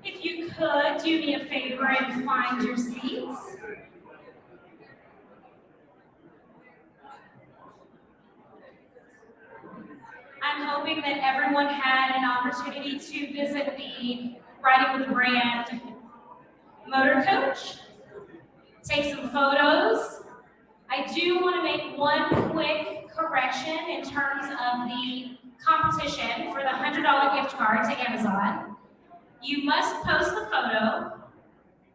If you could, do me a favor and find your seats. I'm hoping that everyone had an opportunity to visit the Riding with a Brand motor coach, take some photos. I do want to make one quick correction in terms of the competition for the $100 gift card to Amazon. You must post the photo,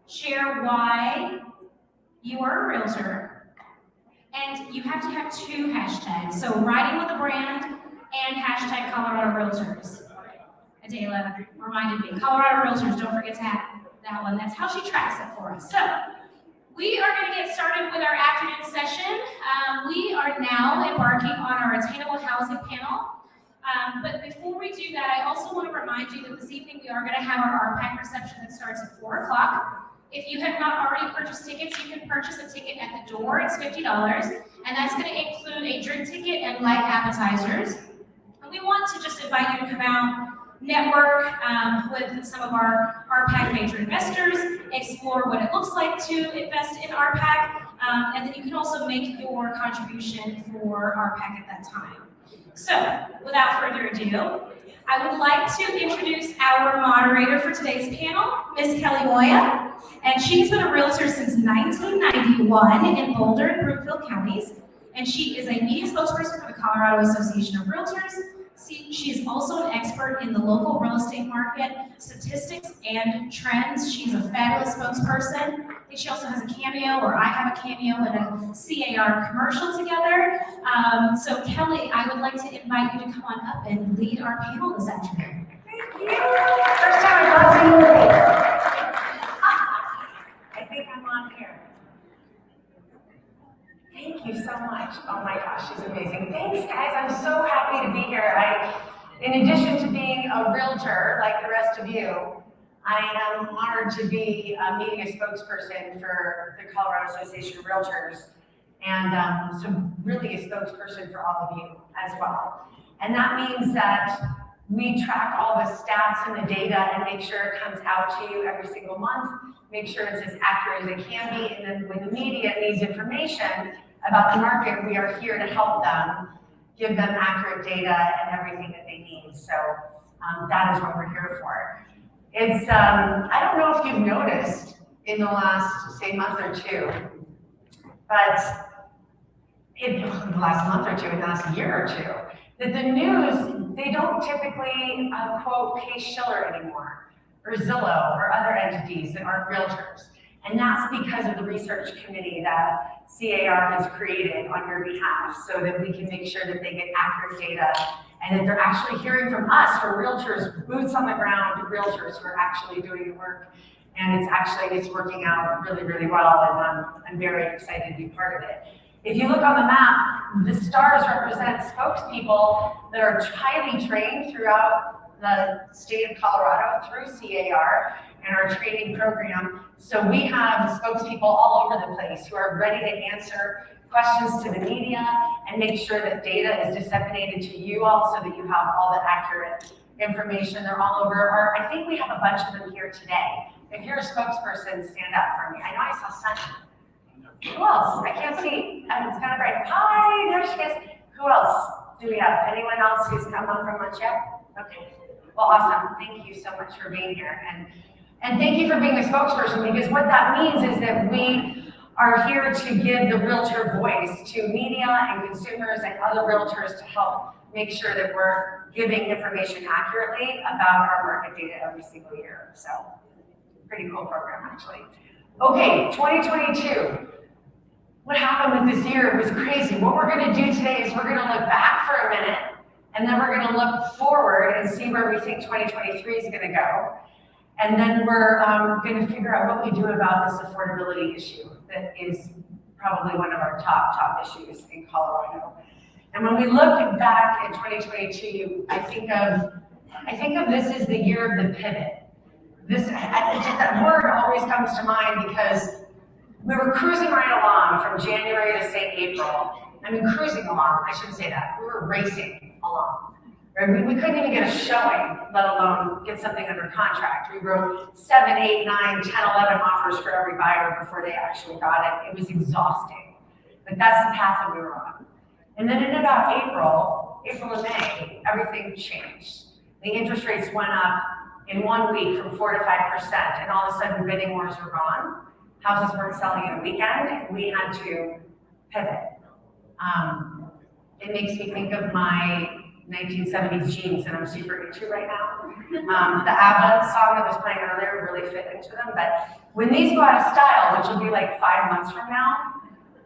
share why you are a realtor, and you have to have 2 hashtags. So Riding with a Brand and hashtag Colorado Realtors. Adela reminded me, Colorado Realtors, don't forget to have that one. That's how she tracks it for us. So we are going to get started with our afternoon session. We are now embarking on our Attainable Housing panel. But before we do that, I also want to remind you that this evening we are going to have our RPAC reception that starts at 4 o'clock. If you have not already purchased tickets, you can purchase a ticket at the door. It's $50, and that's going to include a drink ticket and light appetizers. And we want to just invite you to come out, network with some of our RPAC major investors, explore what it looks like to invest in RPAC, and then you can also make your contribution for RPAC at that time. So, without further ado, I would like to introduce our moderator for today's panel, Ms. Kelly Moya, and she's been a realtor since 1991 in Boulder and Brookfield counties, and she is a media spokesperson for the Colorado Association of Realtors. She is also an expert in the local real estate market, statistics, and trends. She's a fabulous spokesperson. I think she also has a cameo, or I have a cameo in a CAR commercial together. So Kelly, I would like to invite you to come on up and lead our panel this afternoon. Thank you. First time I've seen you. I think I'm on here. Thank you so much. Oh my gosh, she's amazing. Thanks, guys. I'm so happy to be here. In addition to being a realtor, like the rest of you, I am honored to be a media spokesperson for the Colorado Association of Realtors, and so really a spokesperson for all of you as well. And that means that we track all the stats and the data and make sure it comes out to you every single month, make sure it's as accurate as it can be, and then when the media needs information about the market, we are here to help them, give them accurate data and everything that they need. So that is what we're here for. It's, I don't know if you've noticed in the last, say, month or two, but in the last month or two, in the last year or two, that the news, they don't typically quote Case Shiller anymore, or Zillow, or other entities that aren't realtors. And that's because of the research committee that CAR has created on your behalf, so that we can make sure that they get accurate data and that they're actually hearing from us, from realtors, boots on the ground, realtors who are actually doing the work. And it's working out really, really well, and I'm very excited to be part of it. If you look on the map, the stars represent spokespeople that are highly trained throughout the state of Colorado through CAR and our training program. So we have spokespeople all over the place who are ready to answer questions to the media and make sure that data is disseminated to you all so that you have all the accurate information. They're all over. I think we have a bunch of them here today. If you're a spokesperson, stand up for me. I know I saw Sunny. Who else? I can't see. It's kind of bright. Hi, there she is. Who else do we have? Anyone else who's come home from lunch yet? Okay. Well, awesome. Thank you so much for being here. And thank you for being the spokesperson, because what that means is that we are here to give the realtor voice to media and consumers and other realtors to help make sure that we're giving information accurately about our market data every single year. So, pretty cool program, actually. Okay, 2022. What happened with this year? It was crazy. What we're going to do today is we're going to look back for a minute, and then we're going to look forward and see where we think 2023 is going to go. And then we're going to figure out what we do about this affordability issue that is probably one of our top issues in Colorado. And when we look back at 2022, I think of this as the year of the pivot. That word always comes to mind because we were cruising right along from January to say April. I mean, cruising along, I shouldn't say that. We were racing along. Or we couldn't even get a showing, let alone get something under contract. We wrote 7, 8, 9, 10, 11 offers for every buyer before they actually got it. It was exhausting, but that's the path that we were on. And then in about April and May, everything changed. The interest rates went up in 1 week from 4 to 5%, and all of a sudden bidding wars were gone. Houses weren't selling in a weekend, and we had to pivot. It makes me think of my 1970s jeans that I'm super into right now. The ABBA song that was playing earlier really fit into them, but when these go out of style, which will be like 5 months from now,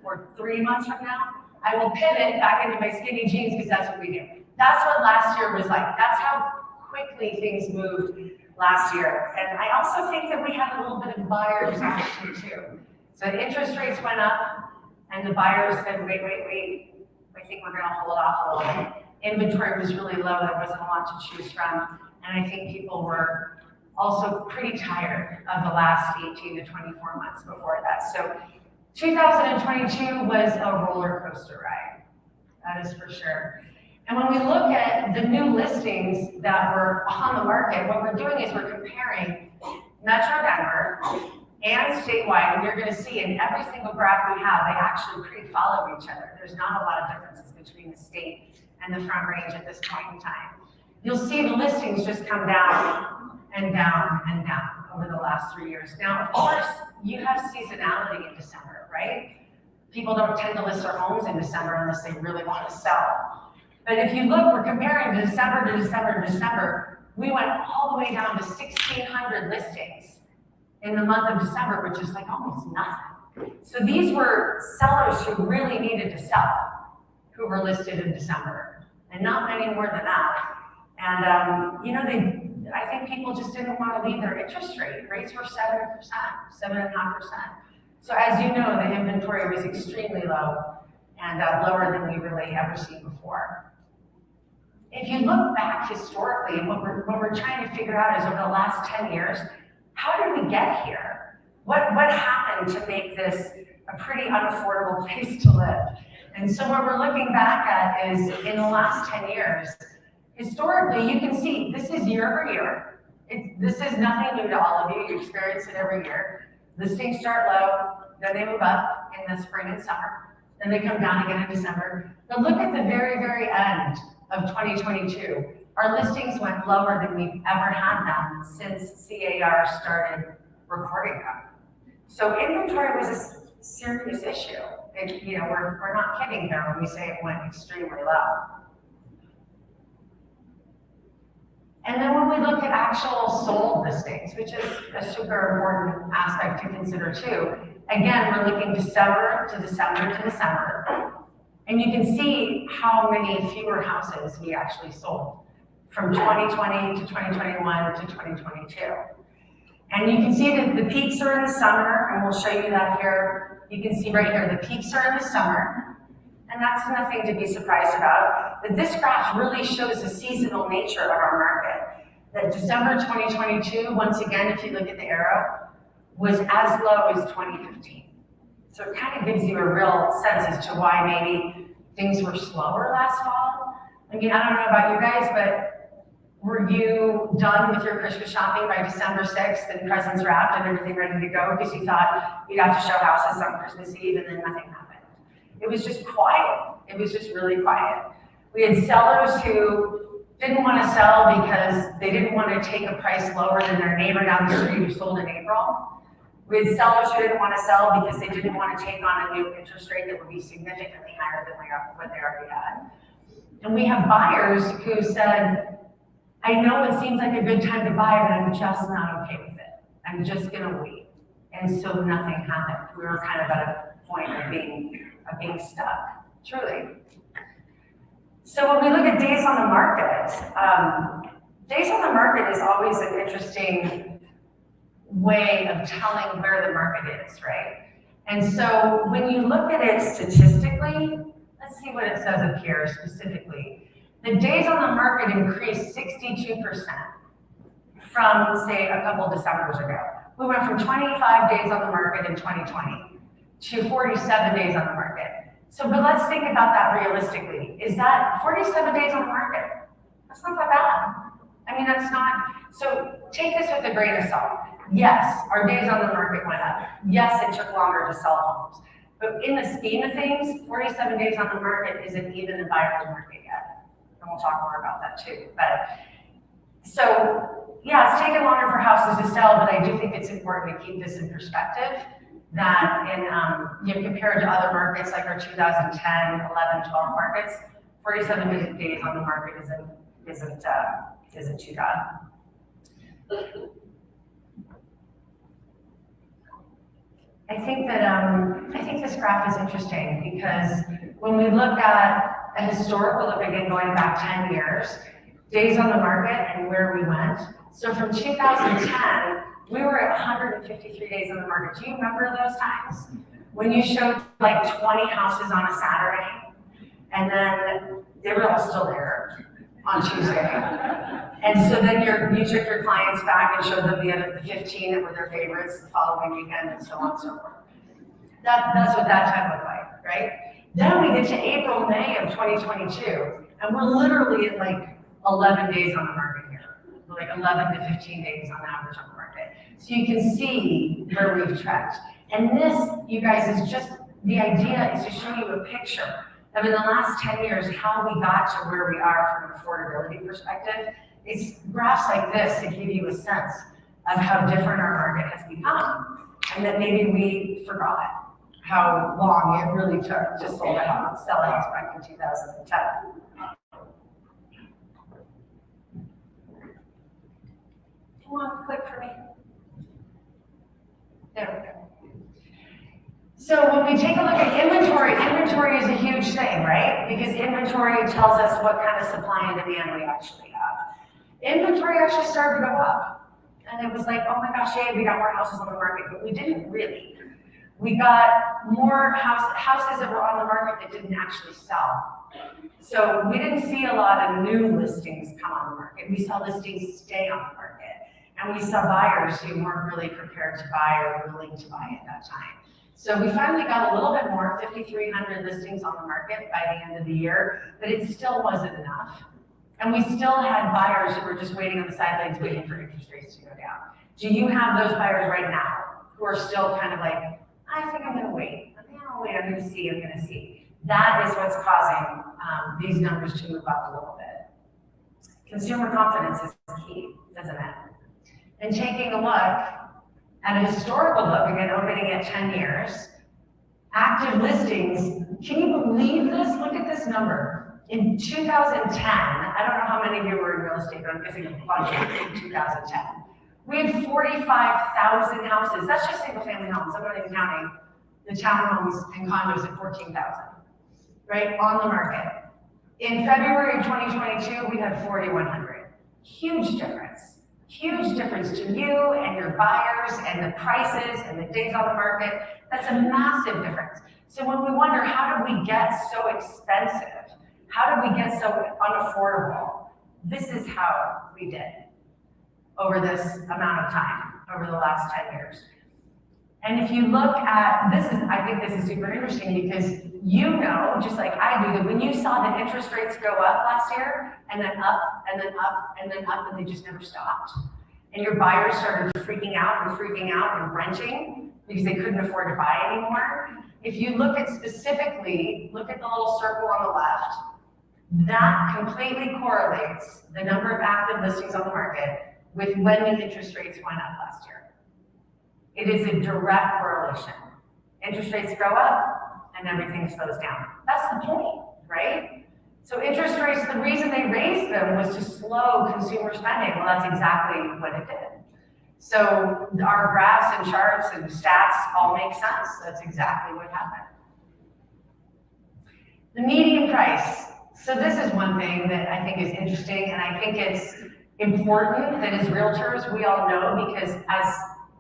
or 3 months from now, I will pivot back into my skinny jeans because that's what we do. That's what last year was like. That's how quickly things moved last year. And I also think that we had a little bit of buyer's action too. So interest rates went up and the buyers said, wait, I think we're gonna hold off a little bit. Inventory was really low, there wasn't a lot to choose from. And I think people were also pretty tired of the last 18 to 24 months before that. So 2022 was a roller coaster ride, that is for sure. And when we look at the new listings that were on the market, what we're doing is we're comparing Metro Denver and statewide, and you're gonna see in every single graph we have, they actually pre-follow each other. There's not a lot of differences between the state and the front range at this point in time. You'll see the listings just come down and down and down over the last 3 years. Now, of course, you have seasonality in December, right? People don't tend to list their homes in December unless they really want to sell. But if you look, we're comparing December to December to December, we went all the way down to 1,600 listings in the month of December, which is like almost nothing. So these were sellers who really needed to sell, who were listed in December, and not many more than that. And I think people just didn't want to leave their interest rate. Rates were 7%, 7.5%. So as you know, the inventory was extremely low and lower than we really ever seen before. If you look back historically, and what we're trying to figure out is over the last 10 years, how did we get here? What happened to make this a pretty unaffordable place to live? And so what we're looking back at is in the last 10 years, historically, you can see this is year over year. This is nothing new to all of you. You experience it every year. Listings start low, then they move up in the spring and summer. Then they come down again in December. But look at the very, very end of 2022. Our listings went lower than we've ever had them since CAR started recording them. So inventory was a serious issue. We're not kidding here when we say it went extremely low. And then when we look at actual sold listings, which is a super important aspect to consider too, again, we're looking December to December to December. And you can see how many fewer houses we actually sold from 2020 to 2021 to 2022. And you can see that the peaks are in the summer, and we'll show you that here. You can see right here, the peaks are in the summer, and that's nothing to be surprised about. But this graph really shows the seasonal nature of our market. That December 2022, once again, if you look at the arrow, was as low as 2015. So it kind of gives you a real sense as to why maybe things were slower last fall. I mean, I don't know about you guys, but were you done with your Christmas shopping by December 6th and presents wrapped and everything ready to go because you thought you'd have to show houses on Christmas Eve and then nothing happened? It was just quiet. It was just really quiet. We had sellers who didn't want to sell because they didn't want to take a price lower than their neighbor down the street who sold in April. We had sellers who didn't want to sell because they didn't want to take on a new interest rate that would be significantly higher than what they already had. And we have buyers who said, I know it seems like a good time to buy, but I'm just not okay with it. I'm just gonna wait. And so nothing happened. We were kind of at a point of being stuck, truly. So when we look at days on the market, days on the market is always an interesting way of telling where the market is, right? And so when you look at it statistically, let's see what it says up here specifically. The days on the market increased 62% from, say, a couple Decembers ago. We went from 25 days on the market in 2020 to 47 days on the market. So, but let's think about that realistically. Is that 47 days on the market? That's not that bad. I mean, that's not, so take this with a grain of salt. Yes, our days on the market went up. Yes, it took longer to sell homes. But in the scheme of things, 47 days on the market isn't even the buyer's market yet. And we'll talk more about that too. But so, yeah, it's taken longer for houses to sell, but I do think it's important to keep this in perspective that in, compared to other markets like our 2010, 11, 12 markets, 47 days on the market isn't too bad. I think this graph is interesting because when we look at a historical look again going back 10 years, days on the market and where we went. So from 2010, we were at 153 days on the market. Do you remember those times? When you showed like 20 houses on a Saturday and then they were all still there on Tuesday. And so then you took your clients back and showed them the 15 that were their favorites the following weekend and so on and so forth. That's what that time looked like, right? Then we get to April, May of 2022, and we're literally at like 11 days on the market here. We're like 11 to 15 days on average on the market. So you can see where we've trekked. And this, you guys, is just, the idea is to show you a picture of in the last 10 years, how we got to where we are from an affordability perspective. It's graphs like this that give you a sense of how different our market has become, and that maybe we forgot how long it really took to sell a house back in 2010. Come on, click for me. There we go. So when we take a look at inventory is a huge thing, right? Because inventory tells us what kind of supply and demand we actually have. Inventory actually started to go up. And it was like, oh my gosh, yay, we got more houses on the market, but we didn't really. We got more houses that were on the market that didn't actually sell. So we didn't see a lot of new listings come on the market. We saw listings stay on the market. And we saw buyers who weren't really prepared to buy or willing to buy at that time. So we finally got a little bit more, 5,300 listings on the market by the end of the year, but it still wasn't enough. And we still had buyers who were just waiting on the sidelines, waiting for interest rates to go down. Do you have those buyers right now who are still kind of like, I think I'm gonna wait. I'm gonna see. That is what's causing these numbers to move up a little bit. Consumer confidence is key, isn't it? And taking a look at a historical look, again, opening at 10 years, active listings, can you believe this? Look at this number. In 2010, I don't know how many of you were in real estate, but I'm guessing a bunch in 2010. We had 45,000 houses. That's just single family homes. I'm not even counting the townhomes and condos at 14,000, right, on the market. In February of 2022, we had 4,100. Huge difference. Huge difference to you and your buyers and the prices and the days on the market. That's a massive difference. So when we wonder, how did we get so expensive? How did we get so unaffordable? This is how we did over this amount of time, over the last 10 years. And if you look at, I think this is super interesting because you know, just like I do, that when you saw the interest rates go up last year, and then up, and then up, and then up, and they just never stopped. And your buyers started freaking out and renting because they couldn't afford to buy anymore. If you look at specifically, look at the little circle on the left, that completely correlates the number of active listings on the market with when the interest rates went up last year. It is a direct correlation. Interest rates go up and everything slows down. That's the point, right? So interest rates, the reason they raised them was to slow consumer spending. Well, that's exactly what it did. So our graphs and charts and stats all make sense. That's exactly what happened. The median price. So this is one thing that I think is interesting, and I think it's important that as realtors, we all know, because as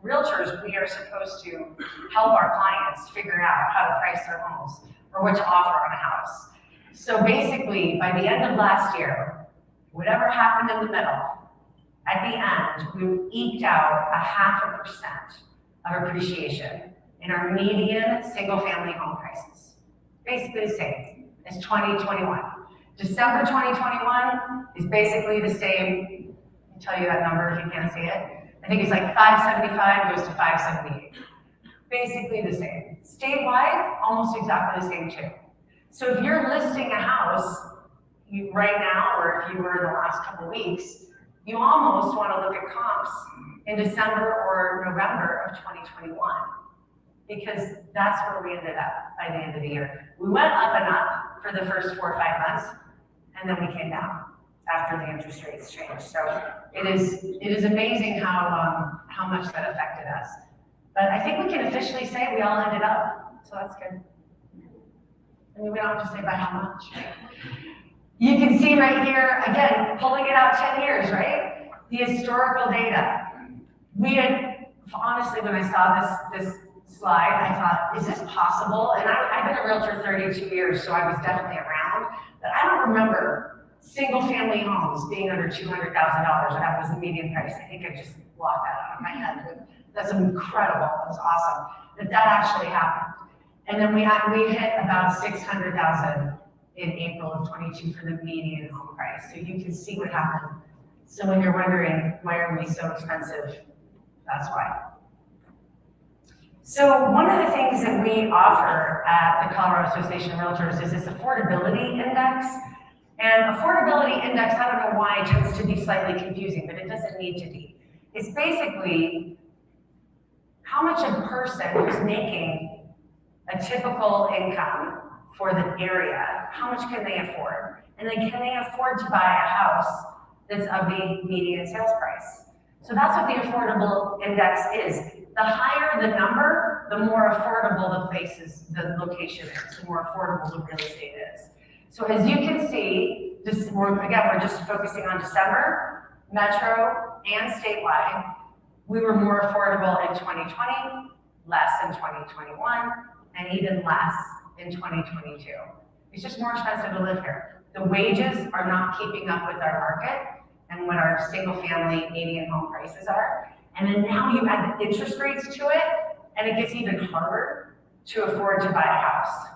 realtors, we are supposed to help our clients figure out how to price their homes or what to offer on a house. So basically, by the end of last year, whatever happened in the middle, at the end, we eked out 0.5% of appreciation in our median single-family home prices. Basically the same as 2021. December 2021 is basically the same. I'll tell you that number if you can't see it. I think it's like 575 goes to 578. Basically the same. Statewide, almost exactly the same too. So if you're listing a house right now, or if you were in the last couple weeks, you almost want to look at comps in December or November of 2021, because that's where we ended up by the end of the year. We went up and up for the first 4 or 5 months, and then we came down after the interest rates changed. So it is amazing how much that affected us. But I think we can officially say we all ended up, so that's good. I mean, we don't have to say by how much. You can see right here, again, pulling it out 10 years, right? The historical data. We had, honestly, when I saw this slide, I thought, is this possible? And I've been a realtor 32 years, so I was definitely around, but I don't remember single family homes being under $200,000, and that was the median price. I think I just blocked that out of my head. That's incredible, that's awesome, that actually happened. And then we hit about 600,000 in April of 22 for the median home price. So you can see what happened. So when you're wondering, why are we so expensive? That's why. So one of the things that we offer at the Colorado Association of Realtors is this affordability index. And affordability index, I don't know why it tends to be slightly confusing, but it doesn't need to be. It's basically how much a person who's making a typical income for the area, how much can they afford? And then can they afford to buy a house that's of the median sales price? So that's what the affordable index is. The higher the number, the more affordable the location is, the more affordable the real estate is. So as you can see, we're just focusing on December, metro, and statewide. We were more affordable in 2020, less in 2021, and even less in 2022. It's just more expensive to live here. The wages are not keeping up with our market and what our single family median home prices are. And then now you add the interest rates to it, and it gets even harder to afford to buy a house.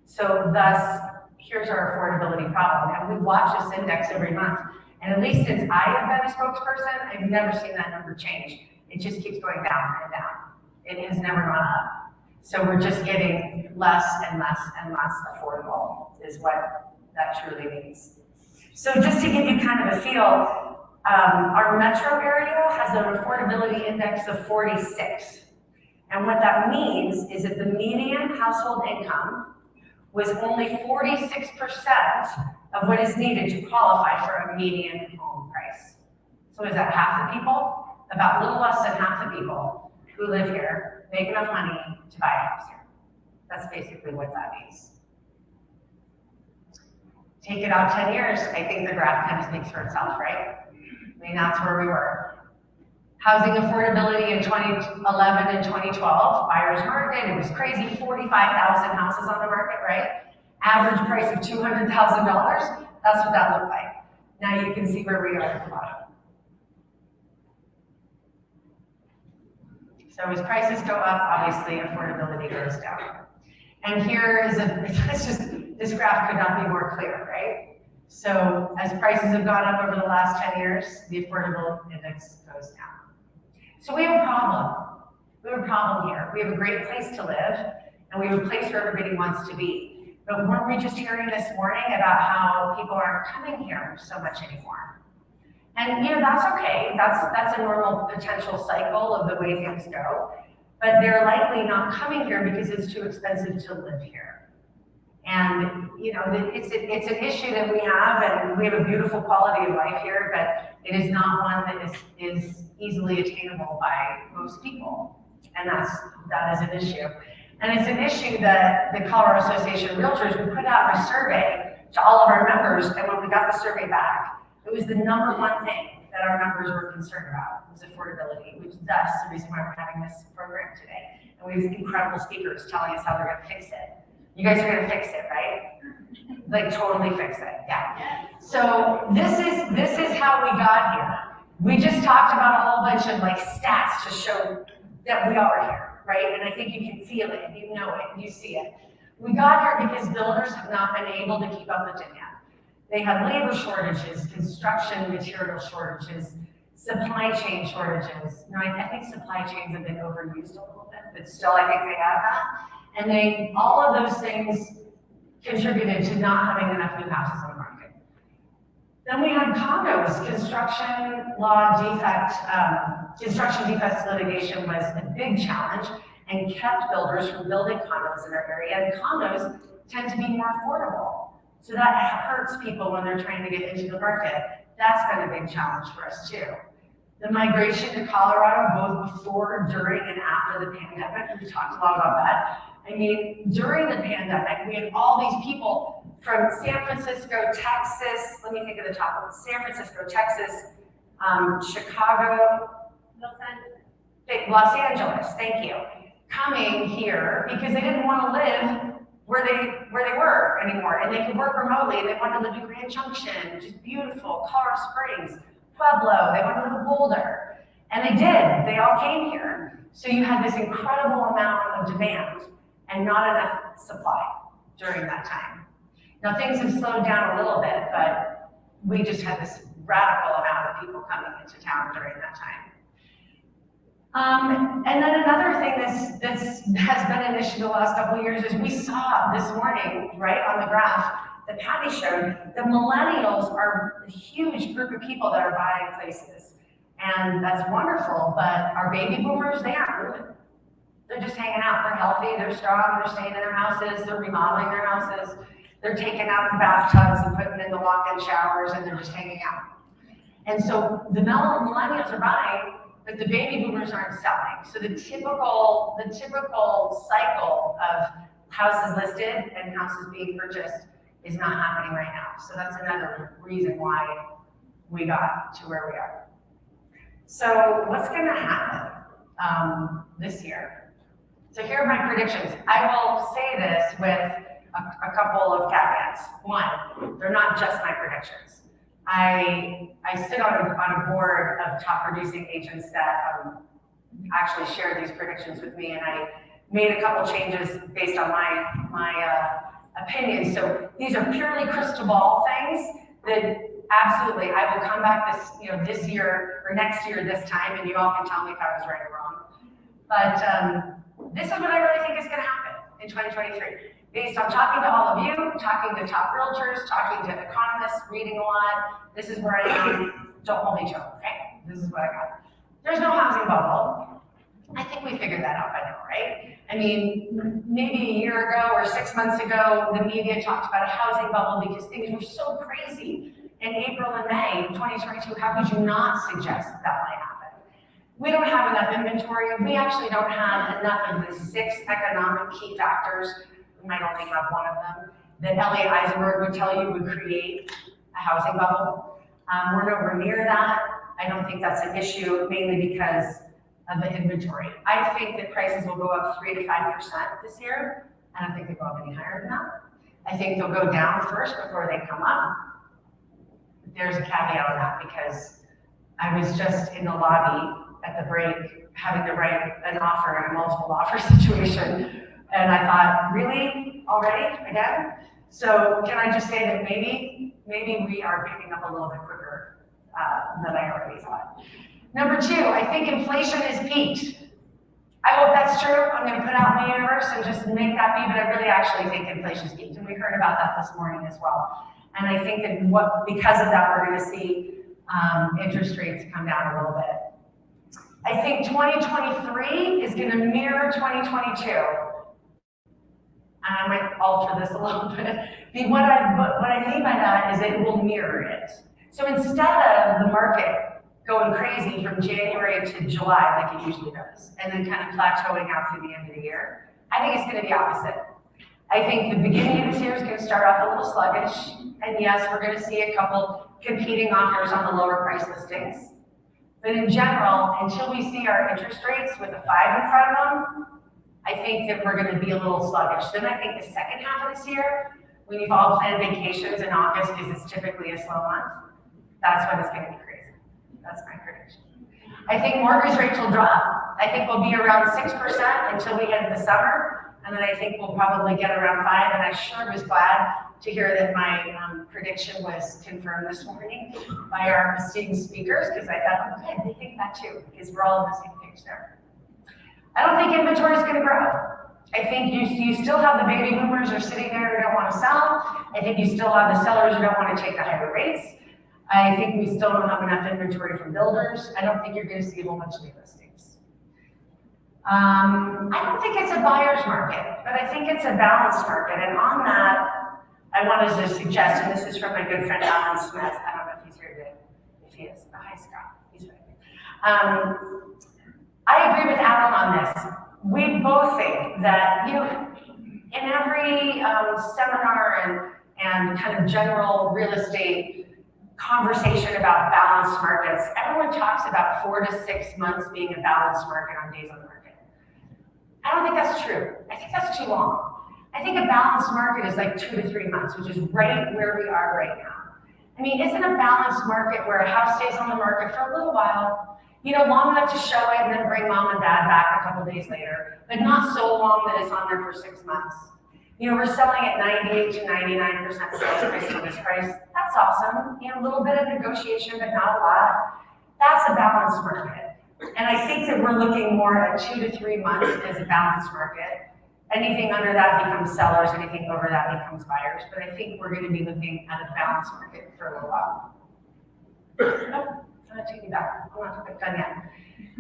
So thus, here's our affordability problem. And we watch this index every month. And at least since I have been a spokesperson, I've never seen that number change. It just keeps going down and down. It has never gone up. So we're just getting less and less and less affordable is what that truly means. So just to give you kind of a feel, our metro area has an affordability index of 46. And what that means is that the median household income was only 46% of what is needed to qualify for a median home price. So is that half the people? About a little less than half the people who live here make enough money to buy a house here. That's basically what that means. Take it out 10 years, I think the graph kind of speaks for itself, right? I mean, that's where we were. Housing affordability in 2011 and 2012, buyer's market, it was crazy, 45,000 houses on the market, right? Average price of $200,000, that's what that looked like. Now you can see where we are at the bottom. So as prices go up, obviously affordability goes down. And here is this graph could not be more clear, right? So as prices have gone up over the last 10 years, the affordable index goes down. So we have a problem. We have a problem here. We have a great place to live, and we have a place where everybody wants to be. But weren't we just hearing this morning about how people aren't coming here so much anymore? And that's okay. That's a normal potential cycle of the way things go. But they're likely not coming here because it's too expensive to live here. And it's an issue that we have, and we have a beautiful quality of life here, but it is not one that is easily attainable by most people. And that is an issue. And it's an issue that the Colorado Association of Realtors, we put out a survey to all of our members, and when we got the survey back, it was the number one thing that our members were concerned about was affordability, which that's the reason why we're having this program today. And we have incredible speakers telling us how they're gonna fix it. You guys are gonna fix it, right? Like totally fix it, yeah. So this is how we got here. We just talked about a whole bunch of stats to show that we are here, right? And I think you can feel it, you know it, you see it. We got here because builders have not been able to keep up with demand. They had labor shortages, construction material shortages, supply chain shortages. Now, I think supply chains have been overused a little bit, but still I think they have that. And all of those things contributed to not having enough new houses on the market. Then we had condos. Construction defects litigation was a big challenge and kept builders from building condos in our area. And condos tend to be more affordable. So that hurts people when they're trying to get into the market. That's been a big challenge for us too. The migration to Colorado, both before, during, and after the pandemic, we talked a lot about that. I mean, during the pandemic, we had all these people from San Francisco, Texas, let me think of the top one, San Francisco, Texas, Chicago, Los Angeles, thank you, coming here because they didn't want to live where they were anymore, and they could work remotely, and they wanted to live in Grand Junction, which is beautiful, Colorado Springs, Pueblo, they wanted to live in Boulder, and they did, they all came here. So you had this incredible amount of demand and not enough supply during that time. Now things have slowed down a little bit, but we just had this radical amount of people coming into town during that time. And then another thing that has been an issue the last couple of years is we saw this morning, right on the graph that Patty showed, the millennials are a huge group of people that are buying places. And that's wonderful, but our baby boomers, they aren't moving. They're just hanging out, they're healthy, they're strong, they're staying in their houses, they're remodeling their houses, they're taking out the bathtubs and putting in the walk-in showers, and they're just hanging out. And so the millennials are buying, but the baby boomers aren't selling. So the typical cycle of houses listed and houses being purchased is not happening right now. So that's another reason why we got to where we are. So what's gonna happen this year? So here are my predictions. I will say this with a couple of caveats. One, they're not just my predictions. I sit on a board of top producing agents that actually shared these predictions with me, and I made a couple changes based on my opinions. So these are purely crystal ball things that absolutely I will come back this year or next year this time, and you all can tell me if I was right or wrong. But this is what I really think is going to happen in 2023. Based on talking to all of you, talking to top realtors, talking to economists, reading a lot, this is where I am. Don't hold me to it, okay? This is what I got. There's no housing bubble. I think we figured that out by now, right? I mean, maybe a year ago or 6 months ago, the media talked about a housing bubble because things were so crazy in April and May of 2022. How could you not suggest that might happen? We don't have enough inventory. We actually don't have enough of the 6 economic key factors. We might only have one of them that Elliot Eisenberg would tell you would create a housing bubble. We're nowhere near that. I don't think that's an issue, mainly because of the inventory. I think that prices will go up 3 to 5% this year. I don't think they'll go up any higher than that. I think they'll go down first before they come up. There's a caveat on that because I was just in the lobby at the break having to write an offer in a multiple offer situation. And I thought, really? Already? Again? So can I just say that maybe we are picking up a little bit quicker than I already thought. Number 2, I think inflation is peaked. I hope that's true. I'm going to put out in the universe and just make that be, but I really actually think inflation is peaked. And we heard about that this morning as well. And I think that because of that, we're going to see interest rates come down a little bit. I think 2023 is going to mirror 2022. And I might alter this a little bit. What I mean by that is it will mirror it. So instead of the market going crazy from January to July like it usually does, and then kind of plateauing out through the end of the year, I think it's going to be opposite. I think the beginning of this year is going to start off a little sluggish, and yes, we're going to see a couple competing offers on the lower price listings. But in general, until we see our interest rates with a 5 in front of them, I think that we're going to be a little sluggish. Then I think the second half of this year, when you've all planned vacations in August, because it's typically a slow month, that's when it's going to be crazy. That's my prediction. I think mortgage rates will drop. I think we'll be around 6% until we get into the summer, and then I think we'll probably get around 5%. And I sure was glad to hear that my prediction was confirmed this morning by our esteemed speakers, because I thought, okay, they think that too, because we're all on the same page there. I don't think inventory is going to grow. I think you still have the baby boomers who are sitting there who don't want to sell. I think you still have the sellers who don't want to take the higher rates. I think we still don't have enough inventory from builders. I don't think you're going to see a whole bunch of new listings. I don't think it's a buyer's market, but I think it's a balanced market. And on that, I wanted to suggest, and this is from my good friend Alan Smith. I don't know if he's here today. If he is, hi Scott, he's right there. I agree with Alan on this. We both think that, in every seminar and kind of general real estate conversation about balanced markets, everyone talks about 4 to 6 months being a balanced market on days on the market. I don't think that's true. I think that's too long. I think a balanced market is like 2 to 3 months, which is right where we are right now. I mean, isn't a balanced market where a house stays on the market for a little while, long enough to show it and then bring mom and dad back a couple days later, but not so long that it's on there for 6 months. We're selling at 98 to 99% sales price on this price. That's awesome. A little bit of negotiation, but not a lot. That's a balanced market. And I think that we're looking more at 2 to 3 months as a balanced market. Anything under that becomes sellers, anything over that becomes buyers. But I think we're going to be looking at a balanced market for a little while. Nope, I'm not taking that. I'm not done yet.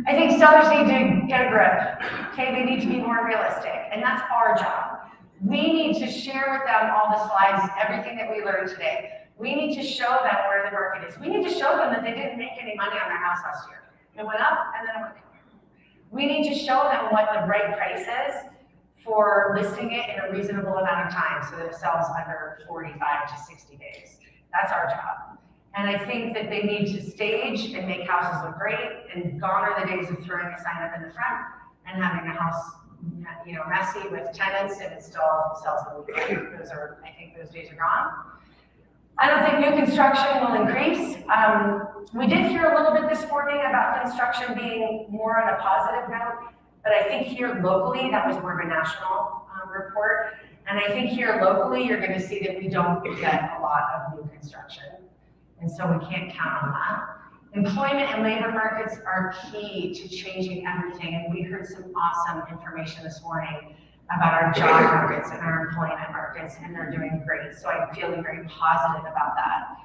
I think sellers need to get a grip. Okay, they need to be more realistic, and that's our job. We need to share with them all the slides, everything that we learned today. We need to show them where the market is. We need to show them that they didn't make any money on their house last year. It went up and then it went down. We need to show them what the right price is for listing it in a reasonable amount of time so that it sells under 45 to 60 days. That's our job. And I think that they need to stage and make houses look great and garner the days of throwing a sign up in the front and having a house messy with tenants and it still sells the weekend. I think those days are gone. I don't think new construction will increase. We did hear a little bit this morning about construction being more on a positive note, but I think here locally, that was more of a national report. And I think here locally, you're going to see that we don't get a lot of new construction. And so we can't count on that. Employment and labor markets are key to changing everything. And we heard some awesome information this morning about our job markets and our employment markets, and they're doing great. So I'm feeling very positive about that.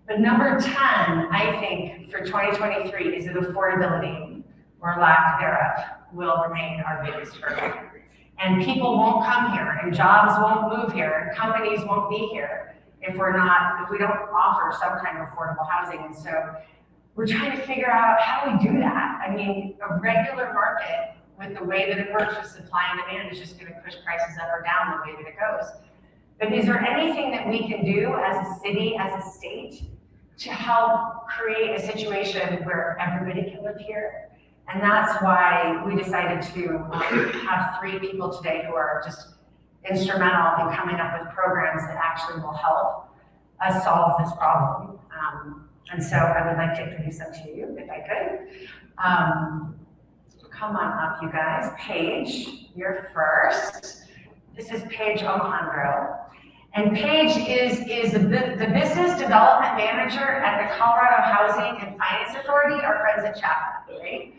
But number 10, I think, for 2023 is that affordability, or lack thereof, will remain our biggest hurdle. And people won't come here, and jobs won't move here, and companies won't be here if we don't offer some kind of affordable housing. And so we're trying to figure out how we do that. I mean, a regular market with the way that it works with supply and demand is just going to push prices up or down the way that it goes. But is there anything that we can do as a city, as a state, to help create a situation where everybody can live here? And that's why we decided to have 3 people today who are just instrumental in coming up with programs that actually will help us solve this problem. And so I would like to introduce them to you, if I could. Come on up, you guys. Paige, you're first. This is Paige Alejandro. And Paige is the business development manager at the Colorado Housing and Finance Authority, our friends at Chapel, right?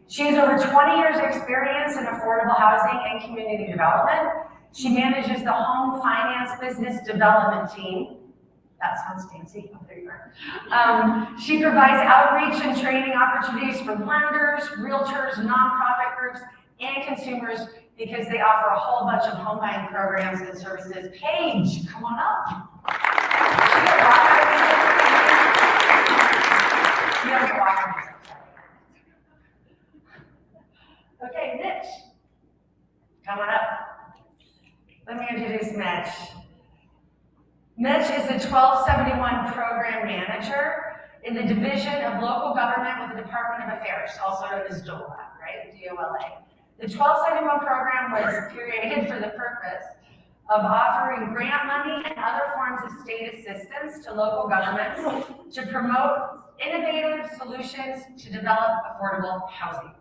She has over 20 years experience in affordable housing and community development. She manages the home finance business development team. That sounds fancy. Oh, there you are. She provides outreach and training opportunities for lenders, realtors, nonprofit groups, and consumers because they offer a whole bunch of home buying programs and services. Paige, come on up. Okay, Mitch, come on up. Let me introduce Mitch. Mitch is the 1271 Program Manager in the Division of Local Government with the Department of Affairs, also known as DOLA, right? DOLA. The 1271 program was created for the purpose of offering grant money and other forms of state assistance to local governments to promote innovative solutions to develop affordable housing.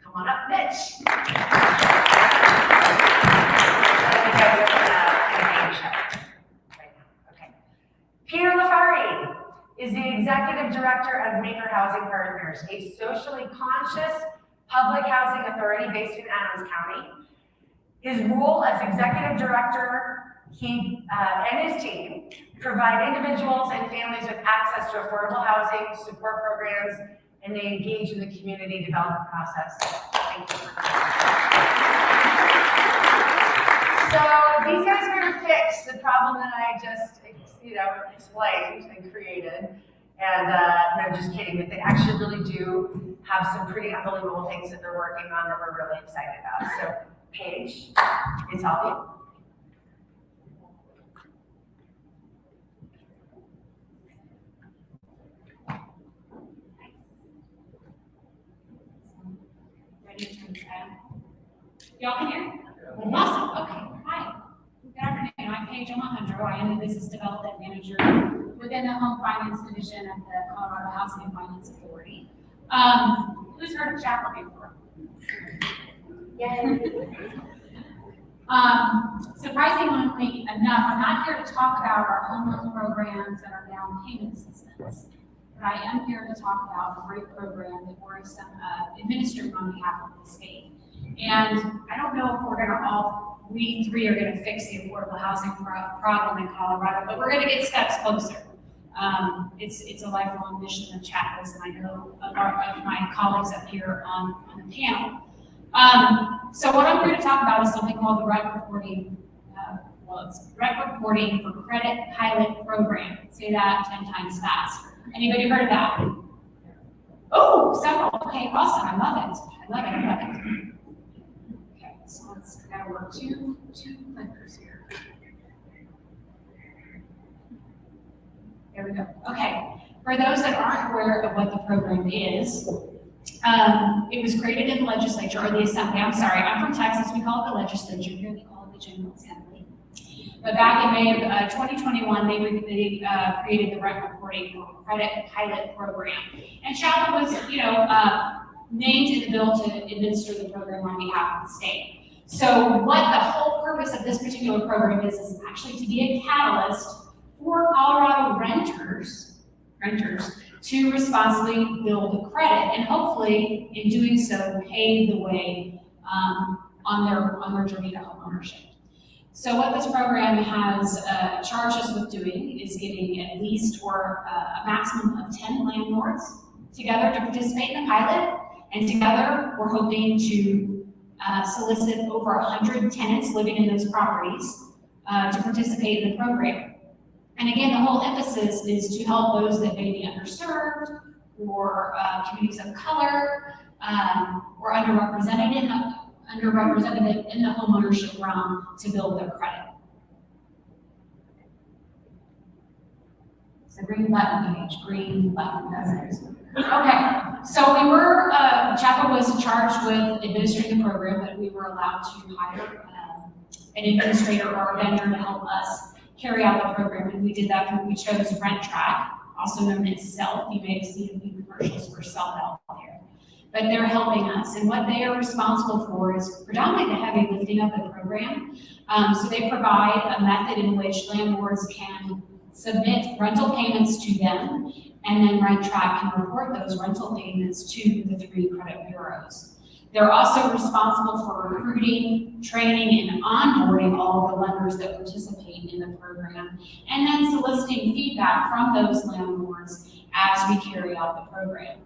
Come on up, Mitch. Peter Lafari is the Executive Director of Maker Housing Partners, a socially conscious public housing authority based in Adams County. His role as Executive Director, he and his team provide individuals and families with access to affordable housing, support programs, and they engage in the community development process. Thank you. So these guys are going to fix the problem that I just, explained and created. And no, just kidding, but they actually really do have some pretty unbelievable things that they're working on that we're really excited about. So Paige, it's all you. Y'all can hear? Awesome. Okay. Hi. Good afternoon. I'm Paige Alejandro. I am the Business Development Manager within the Home Finance Division at the Colorado Housing and Finance Authority. Who's heard of Chapel before? Yay. Surprisingly enough, I'm not here to talk about our home loan programs and our down payment assistance, but I am here to talk about a great program that we're administering on behalf of the state. And I don't know if we three are going to fix the affordable housing problem in Colorado, but we're going to get steps closer. It's a lifelong mission of Chapel's, and I know a lot of my colleagues up here on the panel. So what I'm going to talk about is something called the Rec Reporting. It's Rec Reporting for Credit Pilot Program. Say that 10 times fast. Anybody heard of that? Oh, several. Okay, awesome. I love it. I love it. Okay, so let's gotta work two clickers here. There we go. Okay. For those that aren't aware of what the program is, it was created in the legislature, or the assembly. I'm sorry, I'm from Texas. We call it the legislature. Here they call it the General Assembly. But back in May of 2021, they created the Rec Reporting for Credit Pilot Program. And Chapel was, named in the bill to administer the program on behalf of the state. So what the whole purpose of this particular program is actually to be a catalyst for Colorado renters to responsibly build credit, and hopefully, in doing so, pave the way on their journey to homeownership. So what this program has charged us with doing is getting at least or a maximum of 10 landlords together to participate in the pilot, and together we're hoping to solicit over 100 tenants living in those properties to participate in the program. And again, the whole emphasis is to help those that may be underserved, or communities of color, or underrepresented in the homeownership realm to build their credit. So green button page, green button, that's it. Okay, so Chapel was charged with administering the program, but we were allowed to hire an administrator or a vendor to help us carry out the program, and we did that when we chose RentTrack, also known as SELF. You may have seen a few commercials for self-help here. But they're helping us, and what they are responsible for is predominantly the heavy lifting of the program. So they provide a method in which landlords can submit rental payments to them, and then RentTrack can report those rental payments to the 3 credit bureaus. They're also responsible for recruiting, training, and onboarding all of the lenders that participate in the program, and then soliciting feedback from those landlords as we carry out the program.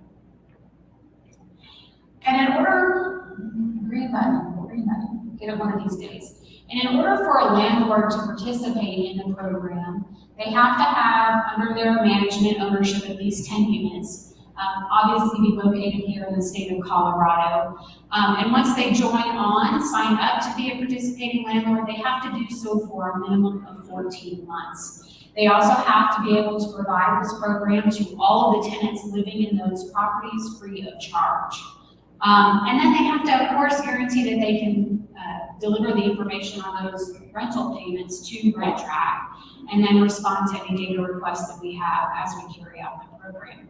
And in order, green button, get it one of these days. And in order for a landlord to participate in the program, they have to have under their management ownership at least 10 units. Obviously be located here in the state of Colorado. And once they sign up to be a participating landlord, they have to do so for a minimum of 14 months. They also have to be able to provide this program to all of the tenants living in those properties free of charge. And then they have to, of course, guarantee that they can deliver the information on those rental payments to RentTrack, and then respond to any data requests that we have as we carry out the program.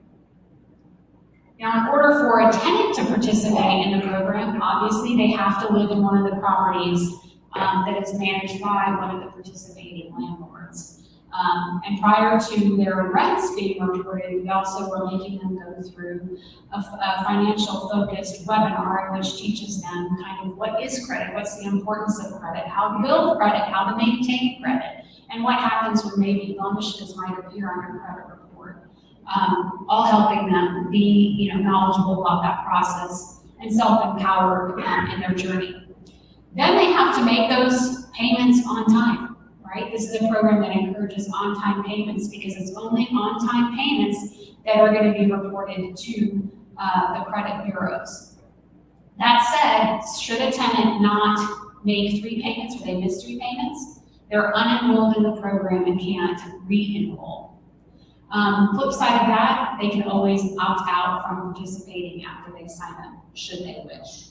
Now, in order for a tenant to participate in the program, obviously they have to live in one of the properties that is managed by one of the participating landlords. And prior to their rents being reported, we also were making them go through a financial focused webinar, which teaches them kind of what is credit, what's the importance of credit, how to build credit, how to maintain credit, and what happens when maybe blemishes might appear on your credit report. All helping them be knowledgeable about that process and self-empowered in their journey. Then they have to make those payments on time, right? This is a program that encourages on-time payments because it's only on-time payments that are going to be reported to the credit bureaus. That said, should a tenant not make 3 payments or they miss 3 payments, they're unenrolled in the program and can't re-enroll. Flip side of that, they can always opt out from participating after they sign up, should they wish.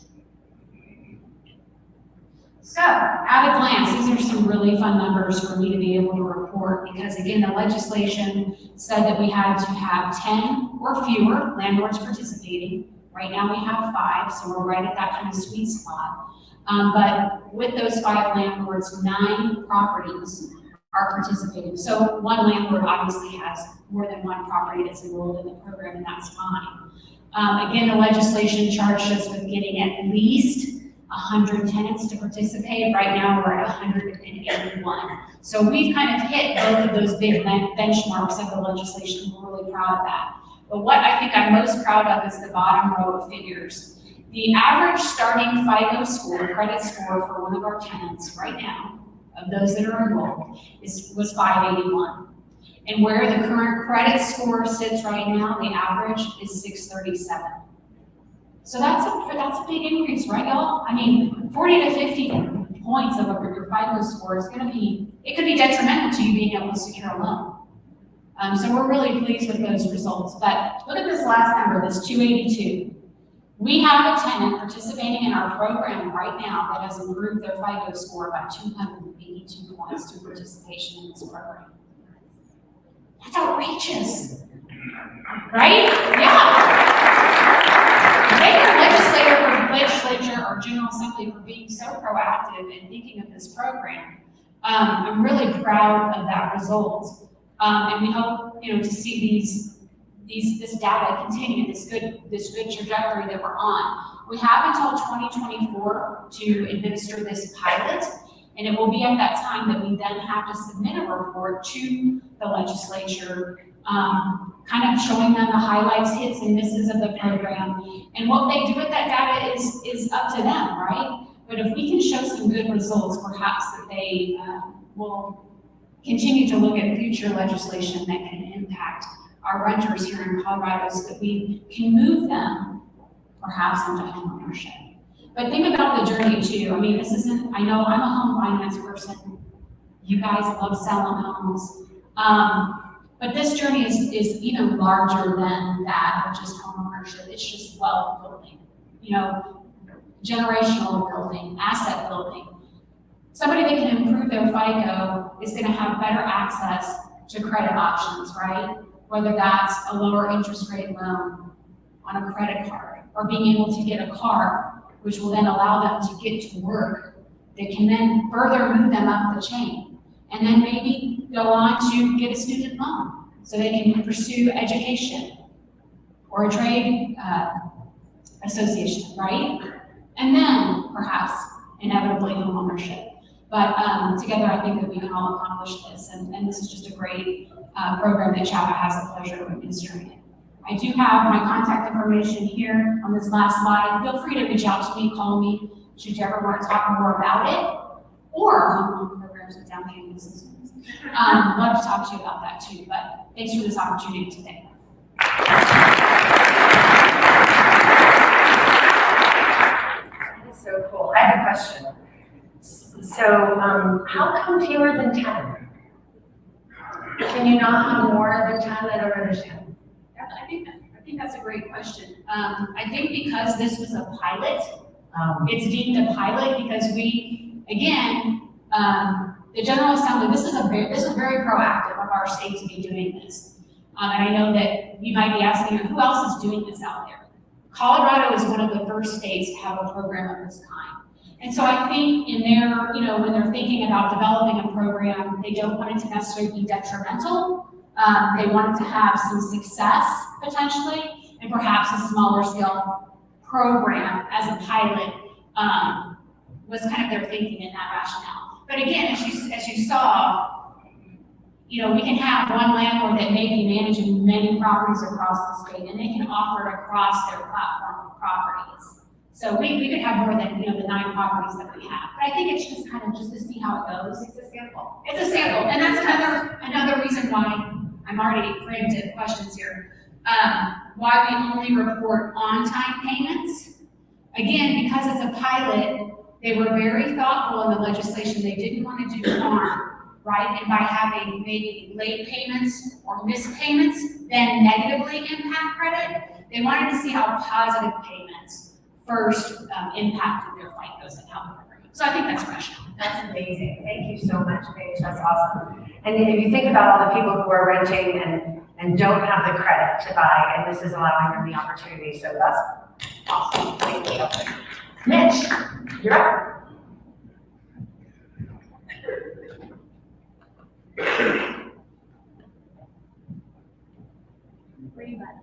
So, at a glance, these are some really fun numbers for me to be able to report because, again, the legislation said that we had to have 10 or fewer landlords participating. Right now we have 5, so we're right at that kind of sweet spot. But with those 5 landlords, 9 properties are participating. So one landlord obviously has more than 1 property that's enrolled in the program, and that's fine. Again, the legislation charged us with getting at least 100 tenants to participate. Right now we're at 181. So we've kind of hit both of those big benchmarks of the legislation. We're really proud of that. But what I think I'm most proud of is the bottom row of figures. The average starting FICO score, credit score for one of our tenants right now, of those that are enrolled, was 581. And where the current credit score sits right now, the average is 637. So that's a big increase, right, y'all? I mean, 40 to 50 points of your FICO score is going to be, it could be detrimental to you being able to secure a loan. So we're really pleased with those results. But look at this last number, this 282. We have a tenant participating in our program right now that has improved their FICO score by 282 points through participation in this program. That's outrageous, right? Yeah. Thank our legislature or General Assembly for being so proactive and thinking of this program. I'm really proud of that result. And we hope, to see this data continue, this good trajectory that we're on. We have until 2024 to administer this pilot, and it will be at that time that we then have to submit a report to the legislature, kind of showing them the highlights, hits, and misses of the program. And what they do with that data is up to them, right? But if we can show some good results, perhaps that they will continue to look at future legislation that can impact our renters here in Colorado so that we can move them perhaps into homeownership. But think about the journey too. I mean, I know I'm a home finance person. You guys love selling homes. But this journey is even larger than that of just homeownership. It's just wealth building, generational building, asset building. Somebody that can improve their FICO is going to have better access to credit options, right? Whether that's a lower interest rate loan on a credit card, or being able to get a car, which will then allow them to get to work, that can then further move them up the chain. And then maybe go on to get a student loan so they can pursue education or a trade association, right? And then perhaps inevitably homeownership. But together I think that we can all accomplish this, and this is just a great program that CHAPA has the pleasure of administering. I do have my contact information here on this last slide. Feel free to reach out to me, call me, should you ever want to talk more about it, or home loan programs with down payment assistance. Love to talk to you about that too, but thanks for this opportunity today. That is so cool. I have a question. So, how come fewer than 10? Can you not have more than 10? I don't understand. I think that's a great question. I think because this was a pilot, it's deemed a pilot because we, again, the General Assembly, this is very proactive of our state to be doing this. And I know that you might be asking, who else is doing this out there? Colorado is one of the first states to have a program of this kind. And so I think in their, when they're thinking about developing a program, they don't want it to necessarily be detrimental. They want it to have some success potentially, and perhaps a smaller scale program as a pilot was kind of their thinking in that rationale. But again, as you saw, we can have one landlord that may be managing many properties across the state, and they can offer it across their platform of properties. So we could have more than, the 9 properties that we have. But I think it's just kind of just to see how it goes. It's a sample. It's a sample, and that's another reason why I'm already preemptive questions here. Why we only report on-time payments. Again, because it's a pilot, they were very thoughtful in the legislation. They didn't want to do harm, right? And by having maybe late payments or missed payments then negatively impact credit, they wanted to see how positive payments first impacted their FICOs and how they were. So I think that's rational. That's amazing. Thank you so much, Paige. That's awesome. And if you think about all the people who are renting and don't have the credit to buy, and this is allowing them the opportunity, so that's awesome. Thank you. Mitch, you're up.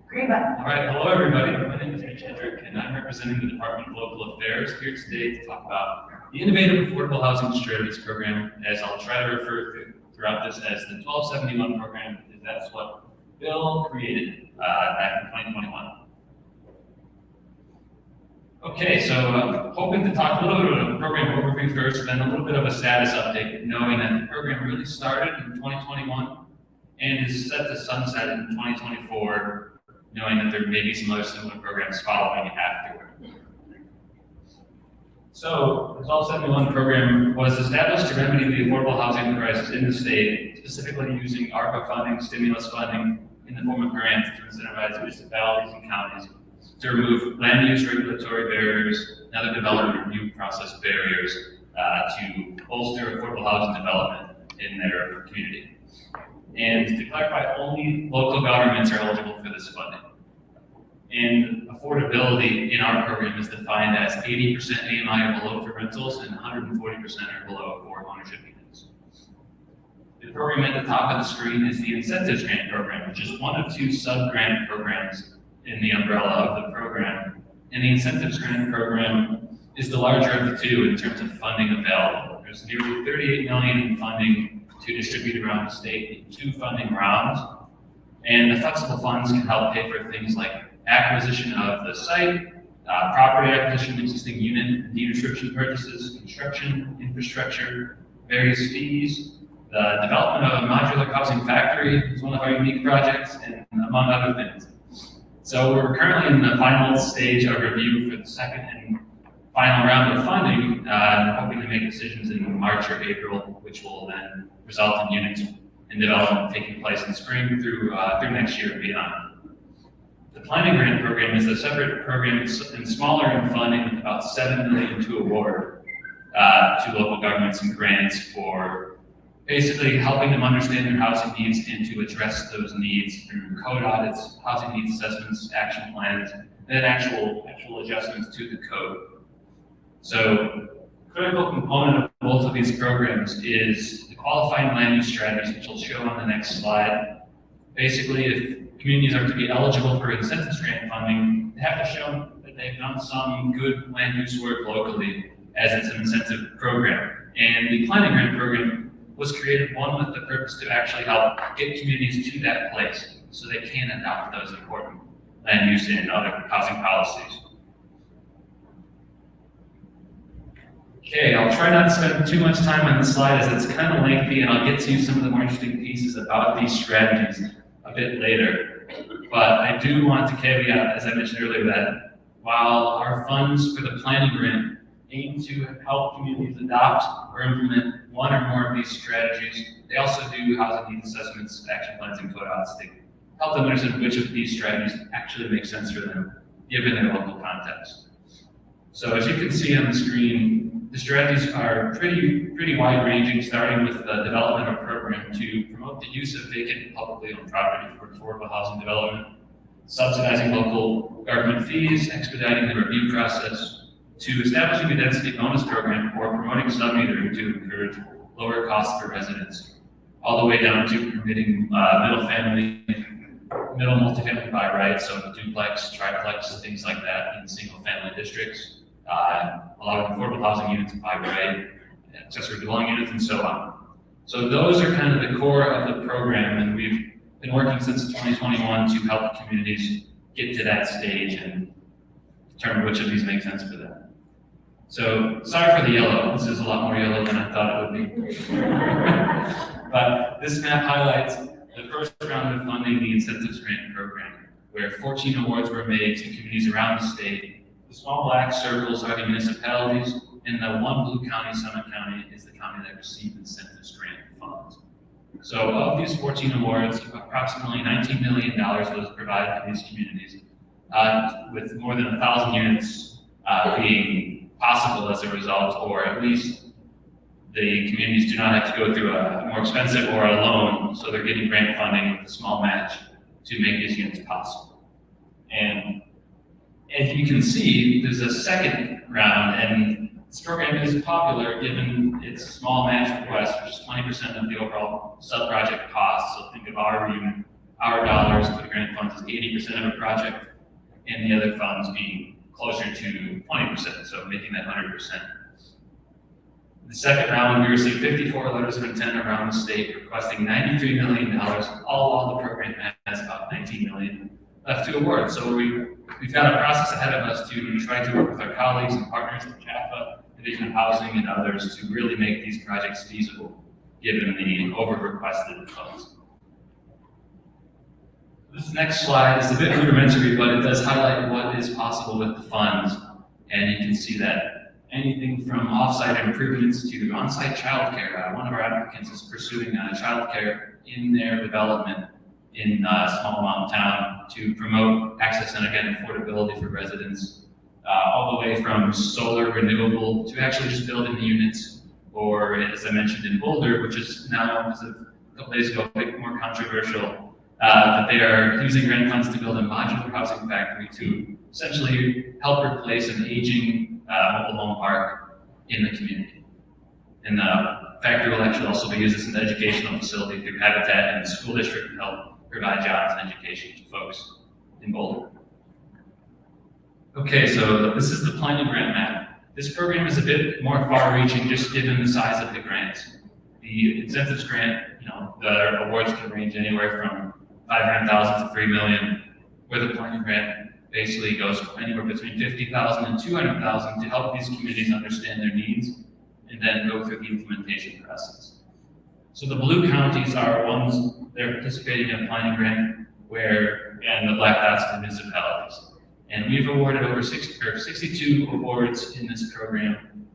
Green button. All right, hello everybody. My name is Mitch Hendrick, and I'm representing the Department of Local Affairs here today to talk about the Innovative Affordable Housing Strategies Program, as I'll try to refer to throughout this as the 1271 program, because that's what Bill created back in 2021. Okay, so I'm hoping to talk a little bit about the program overview first, then a little bit of a status update, knowing that the program really started in 2021 and is set to sunset in 2024, knowing that there may be some other similar programs following it afterward. So, the 1271 program was established to remedy the affordable housing crisis in the state, specifically using ARPA funding, stimulus funding, in the form of grants to incentivize municipalities and counties to remove land use regulatory barriers and other development review process barriers to bolster affordable housing development in their community. And to clarify, only local governments are eligible for this funding. And affordability in our program is defined as 80% AMI or below for rentals and 140% or below for ownership units. The program at the top of the screen is the Incentives Grant Program, which is one of 2 sub-grant programs in the umbrella of the program. And the Incentives Grant Program is the larger of the 2 in terms of funding available. There's nearly $38 million in funding to distribute around the state in 2 funding rounds. And the flexible funds can help pay for things like acquisition of the site, property acquisition, existing unit and deed restriction purchases, construction, infrastructure, various fees. The development of a modular housing factory is one of our unique projects, and among other things. So we're currently in the final stage of review for the second and final round of funding, hoping to make decisions in March or April, which will then result in units in development taking place in spring through next year and beyond. The Planning Grant Program is a separate program and smaller in funding, with about $7 million to award to local governments and grants for basically helping them understand their housing needs and to address those needs through code audits, housing needs assessments, action plans, and then actual adjustments to the code. So, critical component of both of these programs is the qualifying land use strategies, which I'll show on the next slide. Basically, if communities are to be eligible for incentives grant funding, they have to show that they've done some good land use work locally, as it's an incentive program. And the planning grant program was created, one, with the purpose to actually help get communities to that place so they can adopt those important land use and other housing policies. Okay, I'll try not to spend too much time on this slide as it's kind of lengthy, and I'll get to some of the more interesting pieces about these strategies a bit later. But I do want to caveat, as I mentioned earlier, that while our funds for the planning grant aim to help communities adopt or implement one or more of these strategies, they also do housing needs assessments, action plans, and code audits to help them understand which of these strategies actually make sense for them, given their local context. So as you can see on the screen, the strategies are pretty wide-ranging, starting with the development of a program to promote the use of vacant publicly owned property for affordable housing development, subsidizing local government fees, expediting the review process, to establishing a density bonus program or promoting sub-metering to encourage lower costs for residents, all the way down to permitting middle multifamily by right, so duplex, triplex, things like that in single-family districts, a lot of affordable housing units by right, accessory dwelling units, and so on. So those are kind of the core of the program, and we've been working since 2021 to help communities get to that stage and determine which of these make sense for them. So sorry for the yellow. This is a lot more yellow than I thought it would be. But this map highlights the first round of funding the Incentives Grant Program, where 14 awards were made to communities around the state. The small black circles are the municipalities, and the one blue county, Summit County, is the county that received Incentives Grant funds. So of these 14 awards, approximately $19 million was provided to these communities, with more than 1,000 units being possible as a result, or at least the communities do not have to go through a more expensive or a loan, so they're getting grant funding with a small match to make these units possible. And as you can see, there's a second round, and this program is popular given its small match request, which is 20% of the overall sub-project cost. So think of our unit, our dollars for the grant funds is 80% of a project, and the other funds being closer to 20%, so making that 100%. The second round, we received 54 letters of intent around the state requesting $93 million, all while the program has about $19 million left to award. So we've got a process ahead of us to try to work with our colleagues and partners at Jaffa, Division of Housing, and others to really make these projects feasible, given the over-requested funds. This next slide is a bit rudimentary, but it does highlight what is possible with the funds. And you can see that anything from off-site improvements to on-site childcare. One of our applicants is pursuing childcare in their development in a small mountain town to promote access and, again, affordability for residents, all the way from solar renewable to actually just building the units, or as I mentioned in Boulder, which is now, as of a couple days ago, a bit more controversial, that they are using grant funds to build a modular housing factory to essentially help replace an aging mobile home park in the community. And the factory will actually also be used as an educational facility through Habitat and the school district to help provide jobs and education to folks in Boulder. Okay, so this is the planning grant map. This program is a bit more far-reaching just given the size of the grants. The incentives grant, the awards can range anywhere from $500,000 to $3 million, where the planning grant basically goes anywhere between $50,000 and $200,000 to help these communities understand their needs and then go through the implementation process. So the blue counties are ones that are participating in a planning grant, and the black dots are the municipalities. And we've awarded over 62 awards in this program,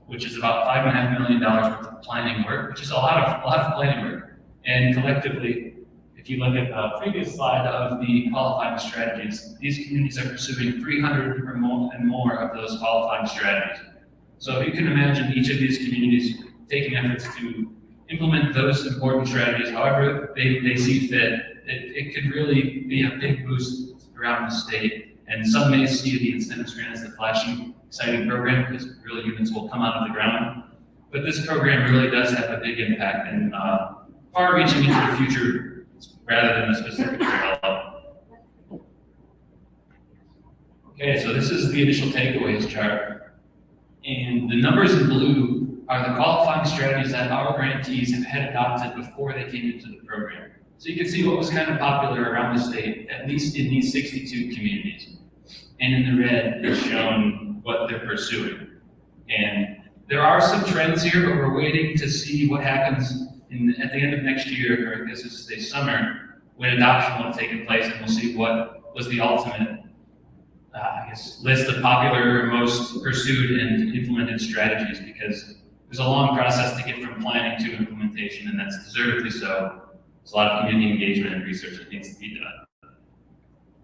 which is about $5.5 million worth of planning work, which is a lot of planning work. And collectively, if you look at the previous slide of the qualifying strategies, these communities are pursuing 300 or more of those qualifying strategies. So if you can imagine each of these communities taking efforts to implement those important strategies, however they see fit, it could really be a big boost around the state. And some may see the incentives grant as the flashy, exciting program because really units will come out of the ground. But this program really does have a big impact and far-reaching into the future rather than a specific development. Okay, so this is the initial takeaways chart. And the numbers in blue are the qualifying strategies that our grantees had adopted before they came into the program. So you can see what was kind of popular around the state, at least in these 62 communities. And in the red is shown what they're pursuing. And there are some trends here, but we're waiting to see what happens at the end of next year, or I guess it's this summer, when adoption will have taken place, and we'll see what was the ultimate list of popular, most pursued and implemented strategies, because there's a long process to get from planning to implementation, and that's deservedly so. There's a lot of community engagement and research that needs to be done.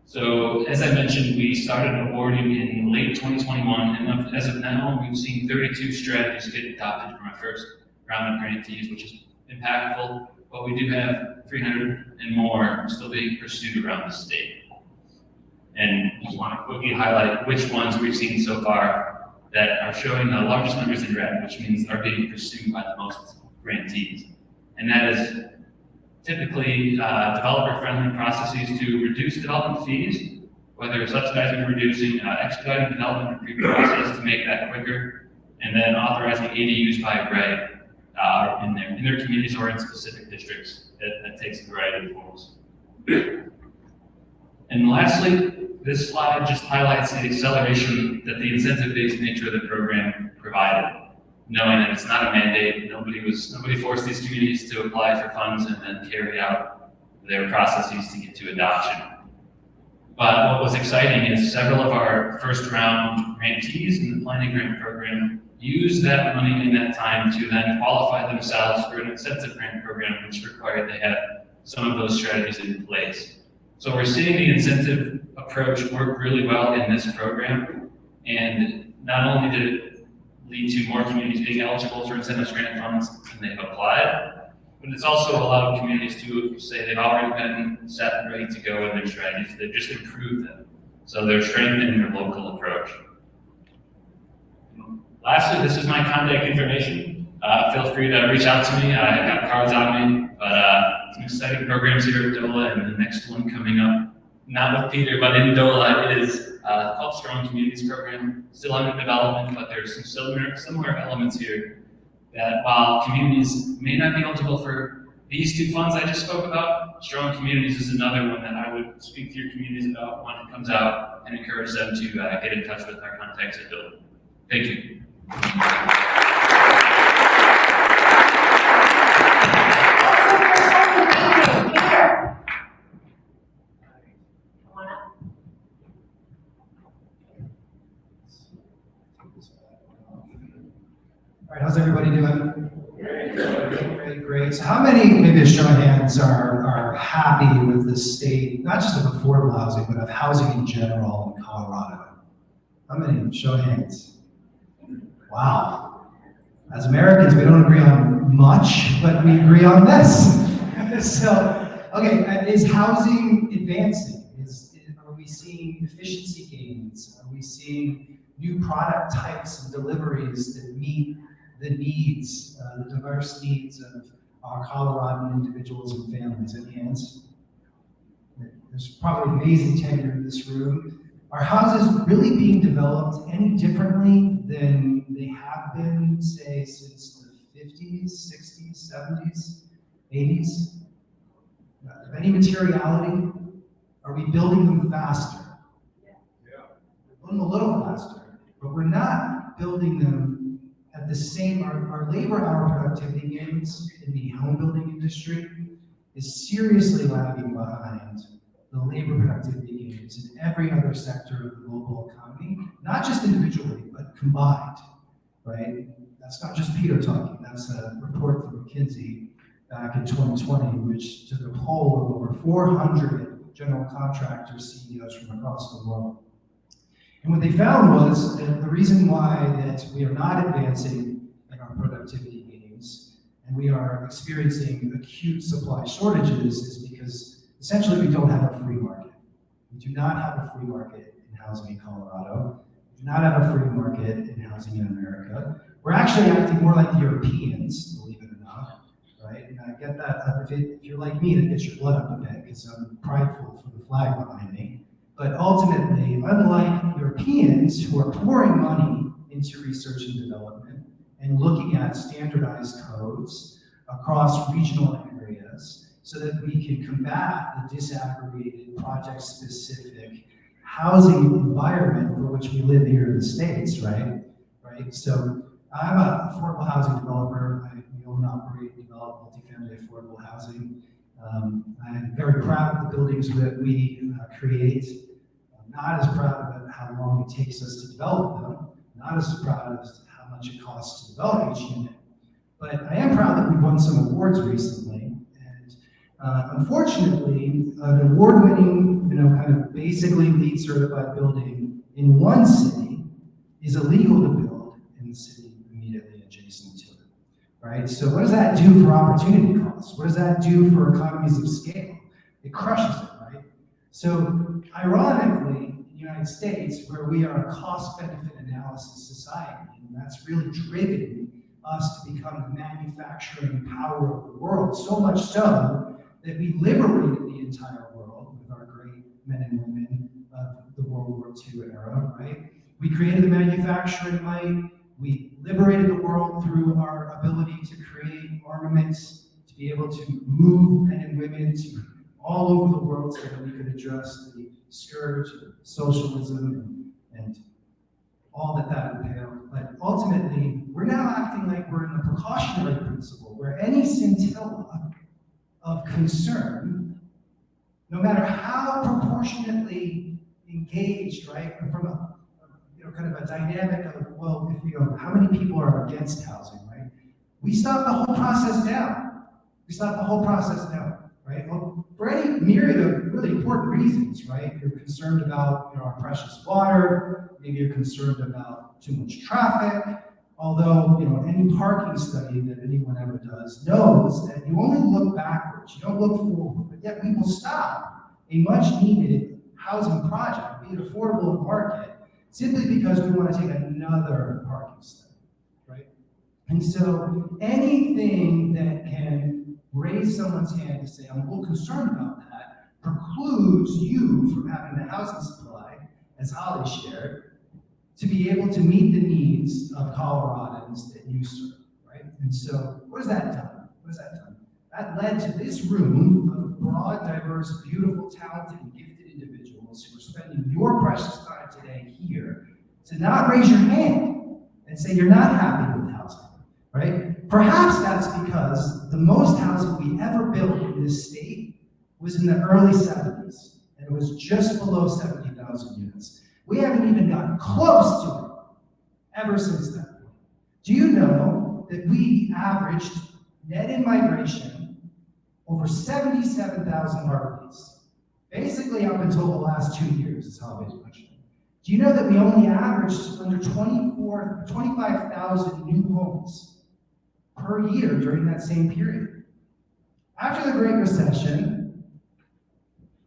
So, as I mentioned, we started awarding in late 2021, and as of now, we've seen 32 strategies get adopted from our first round of grantees, which is impactful, but we do have 300 and more still being pursued around the state. And just want to quickly highlight which ones we've seen so far that are showing the largest numbers in red, which means are being pursued by the most grantees. And that is typically developer-friendly processes to reduce development fees, whether subsidizing or reducing, expediting development review process to make that quicker, and then authorizing ADUs by right in their communities or in specific districts. That takes a variety of forms. And lastly, this slide just highlights the acceleration that the incentive-based nature of the program provided, knowing that it's not a mandate. Nobody forced these communities to apply for funds and then carry out their processes to get to adoption. But what was exciting is several of our first round grantees in the planning grant program used that money in that time to then qualify themselves for an incentive grant program, which required they have some of those strategies in place. So we're seeing the incentive approach work really well in this program. And not only did it lead to more communities being eligible for incentives grant funds and they've applied, but it's also allowed communities to say they've already been set and ready to go in their strategies. They've just improved them. So they're strengthening their local approach. Lastly, this is my contact information. Feel free to reach out to me. I've got cards on me, but some exciting programs here at DOLA, and the next one coming up, not with Peter, but in DOLA, is called Strong Communities Program. Still under development, but there's some similar elements here that while communities may not be eligible for these two funds I just spoke about, Strong Communities is another one that I would speak to your communities about when it comes out and encourage them to get in touch with our contacts at DOLA. Thank you. All right, how's everybody doing? Great. So how many, maybe a show of hands, are happy with the state, not just of affordable housing, but of housing in general in Colorado? How many? Show of hands. Wow. As Americans, we don't agree on much, but we agree on this. So, okay, is housing advancing? Are we seeing efficiency gains? Are we seeing new product types and deliveries that meet the needs, the diverse needs of our Coloradan individuals and families? Any hands? There's probably amazing tenure in this room. Are houses really being developed any differently than they have been, say, since the 50s, 60s, 70s, 80s? Of any materiality? Are we building them faster? Yeah. We're building a little faster, but we're not building them at the same, our labor hour productivity gains in the home building industry is seriously lagging behind the labor productivity gains in every other sector of the global economy, not just individually, but combined, right? That's not just Peter talking, that's a report from McKinsey back in 2020, which took a poll of over 400 general contractor CEOs from across the world. And what they found was that the reason why that we are not advancing in our productivity gains and we are experiencing acute supply shortages is because essentially we don't have a free market. We do not have a free market in housing in Colorado. We do not have a free market in housing in America. We're actually acting more like the Europeans, believe it or not, right? And I get that, if you're like me, that gets your blood up a bit because I'm prideful for the flag behind me. But ultimately, unlike Europeans who are pouring money into research and development and looking at standardized codes across regional areas so that we can combat the disaggregated, project-specific housing environment for which we live here in the States, right? So I'm an affordable housing developer. We own, operate, and develop multifamily affordable housing. I'm very proud of the buildings that we create. I'm not as proud of how long it takes us to develop them. Not as proud of how much it costs to develop each unit. But I am proud that we've won some awards recently. And unfortunately, an award-winning, kind of basically LEED certified building in one city is illegal to build in the city immediately adjacent to it. Right? So what does that do for opportunity costs? What does that do for economies of scale? It crushes it, right? So ironically, the United States, where we are a cost-benefit analysis society, and that's really driven us to become the manufacturing power of the world, so much so that we liberated the entire world with our great men and women of the World War II era, right? We created the manufacturing might, we liberated the world through our ability to create armaments, to be able to move men and women to all over the world so that we could address the scourge of socialism and all that entailed. But ultimately, we're now acting like we're in the precautionary principle, where any scintilla of concern, no matter how proportionately engaged, right, from a kind of a dynamic of, well, if how many people are against housing, right? We stop the whole process down. We stop the whole process down, right? Well, for any myriad of really important reasons, right? You're concerned about our precious water, maybe you're concerned about too much traffic, although any parking study that anyone ever does knows that you only look backwards, you don't look forward, but yet we will stop a much needed housing project, be it affordable in market, simply because we want to take another parking study, right? And so anything that can raise someone's hand to say, I'm a little concerned about that, precludes you from having the housing supply, as Holly shared, to be able to meet the needs of Coloradans that you serve, right? And so what has that done? What has that done? That led to this room of broad, diverse, beautiful, talented, and gifted individuals who are spending your precious time today here to not raise your hand and say you're not happy with housing, right? Perhaps that's because the most housing we ever built in this state was in the early 70s, and it was just below 70,000 units. We haven't even gotten close to it ever since that point. Do you know that we averaged net in-migration over 77,000 heartbeats? Basically up until the last 2 years, is how I mentioned. Do you know that we only averaged under 25,000 new homes per year during that same period? After the Great Recession,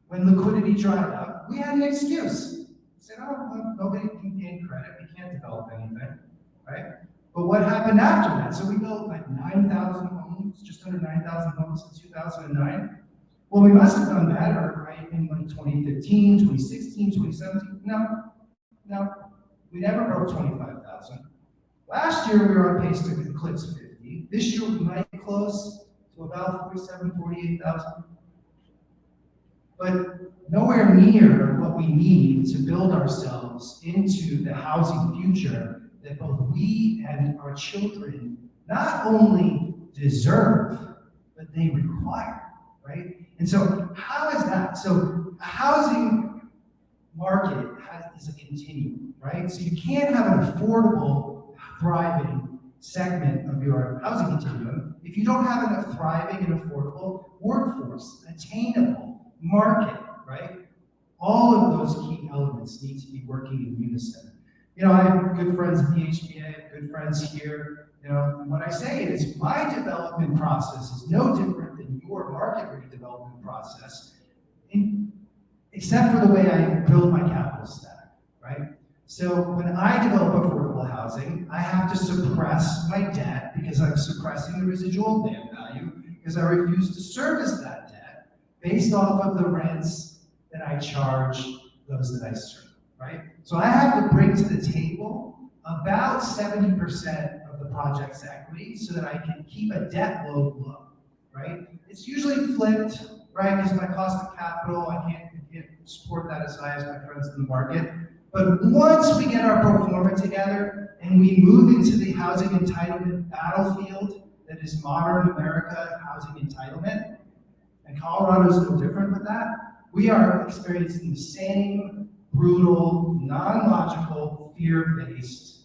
when liquidity dried up, we had an excuse. We said, well, nobody can gain credit, we can't develop anything, right? But what happened after that? So we built like 9,000 homes, just under 9,000 homes in 2009. Well, we must have done better, right, in like 2015, 2016, 2017. No, we never broke 25,000. Last year, we were on pace to eclipse 50. This year, we might be close to about 47, 48,000. But nowhere near what we need to build ourselves into the housing future that both we and our children not only deserve, but they require, right? And so how is that? So a housing market is a continuum, right? So you can't have an affordable, thriving segment of your housing continuum if you don't have a thriving and affordable workforce, attainable market, right? All of those key elements need to be working in unison. I have good friends at the HBA, I have good friends here. And what I say is my development process is no different than your market redevelopment process, except for the way I build my capital stack, right? So when I develop affordable housing, I have to suppress my debt because I'm suppressing the residual land value because I refuse to service that debt based off of the rents that I charge those that I serve, right? So I have to bring to the table about 70% of the project's equity so that I can keep a debt load low, right? It's usually flipped, right? Because my cost of capital, I can't support that as high as my friends in the market. But once we get our pro forma together and we move into the housing entitlement battlefield that is modern America housing entitlement, and Colorado is no different with that, we are experiencing the same brutal, non-logical, fear-based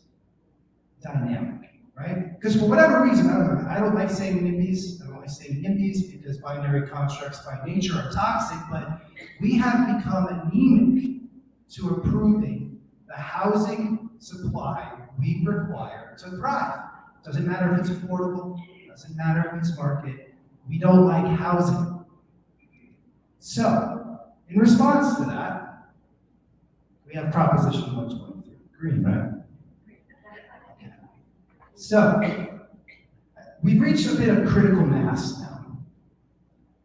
dynamic, right? Because for whatever reason, I don't like saying NIMBYs. I don't like saying NIMBYs because binary constructs by nature are toxic, but we have become anemic to approving the housing supply we require to thrive. Doesn't matter if it's affordable, doesn't matter if it's market, we don't like housing. So, in response to that, we We have Proposition 123. Green, right? So, we've reached a bit of critical mass now,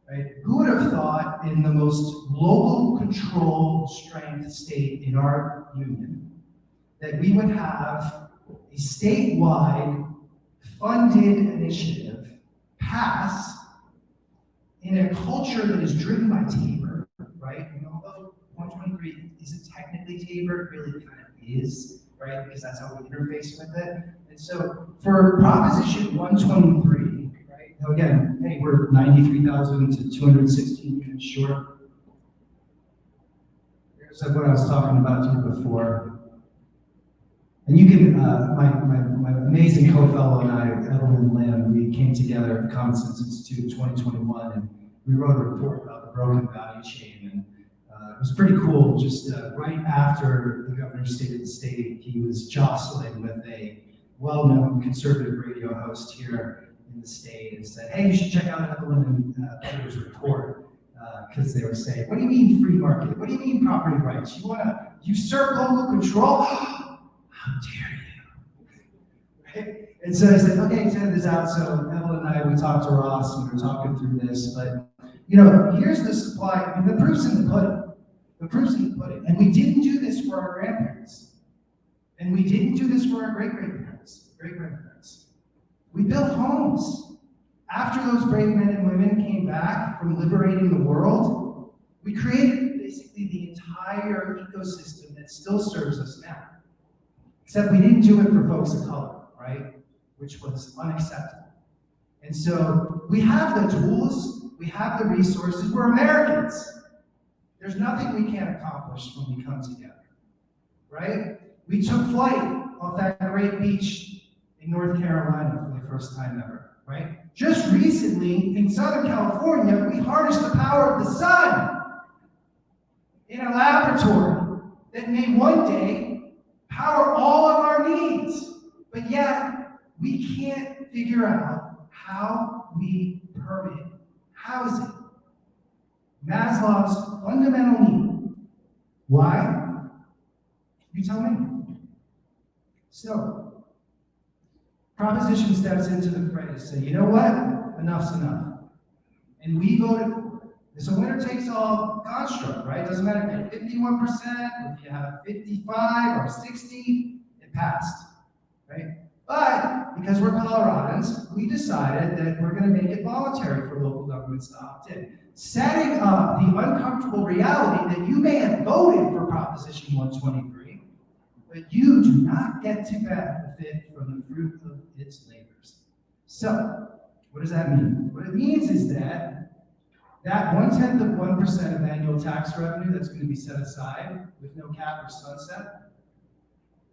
right? Who would have thought in the most local control strength state in our union that we would have a statewide funded initiative pass in a culture that is driven by Tabor, right? And although 123 isn't technically Tabor, it really kind of is, right? Because that's how we interface with it. And so for Proposition 123, right? Now again, hey, we're 93,000 to 216 units short. Here's what I was talking about to you before. And you can, my amazing co-fellow and I, Evelyn Lim, we came together at the Common Sense Institute in 2021, and we wrote a report about the broken value chain. And it was pretty cool. Just right after the governor's State of the State, he was jostling with a well-known conservative radio host here in the state and said, hey, you should check out Evelyn and Peter's report. Because they were saying, what do you mean free market? What do you mean property rights? You want to usurp local control? How dare you? Right? And so I said, okay, send this out. So Evelyn and I, we talked to Ross and we were talking through this, but here's the supply. I mean, the proof's in the pudding. The proof's in the pudding. And we didn't do this for our grandparents. And we didn't do this for our great-grandparents. We built homes. After those brave men and women came back from liberating the world, we created basically the entire ecosystem that still serves us now. Except we didn't do it for folks of color, right? Which was unacceptable. And so we have the tools, we have the resources, we're Americans. There's nothing we can't accomplish when we come together, right? We took flight off that great beach in North Carolina for the first time ever, right? Just recently in Southern California, we harnessed the power of the sun in a laboratory that may one day power all of our needs, but yet we can't figure out how we permit housing. Maslow's fundamental need. Why? You tell me. So, Proposition steps into the fray to say, you know what? Enough's enough. And we voted for it. It's a winner takes all construct, right? Doesn't matter if you have 51%, or if you have 55 or 60, it passed, right? But because we're Coloradans, we decided that we're going to make it voluntary for local governments to opt in, setting up the uncomfortable reality that you may have voted for Proposition 123, but you do not get to benefit from the fruit of its labors. So, what does that mean? What it means is that 0.1% of annual tax revenue that's going to be set aside with no cap or sunset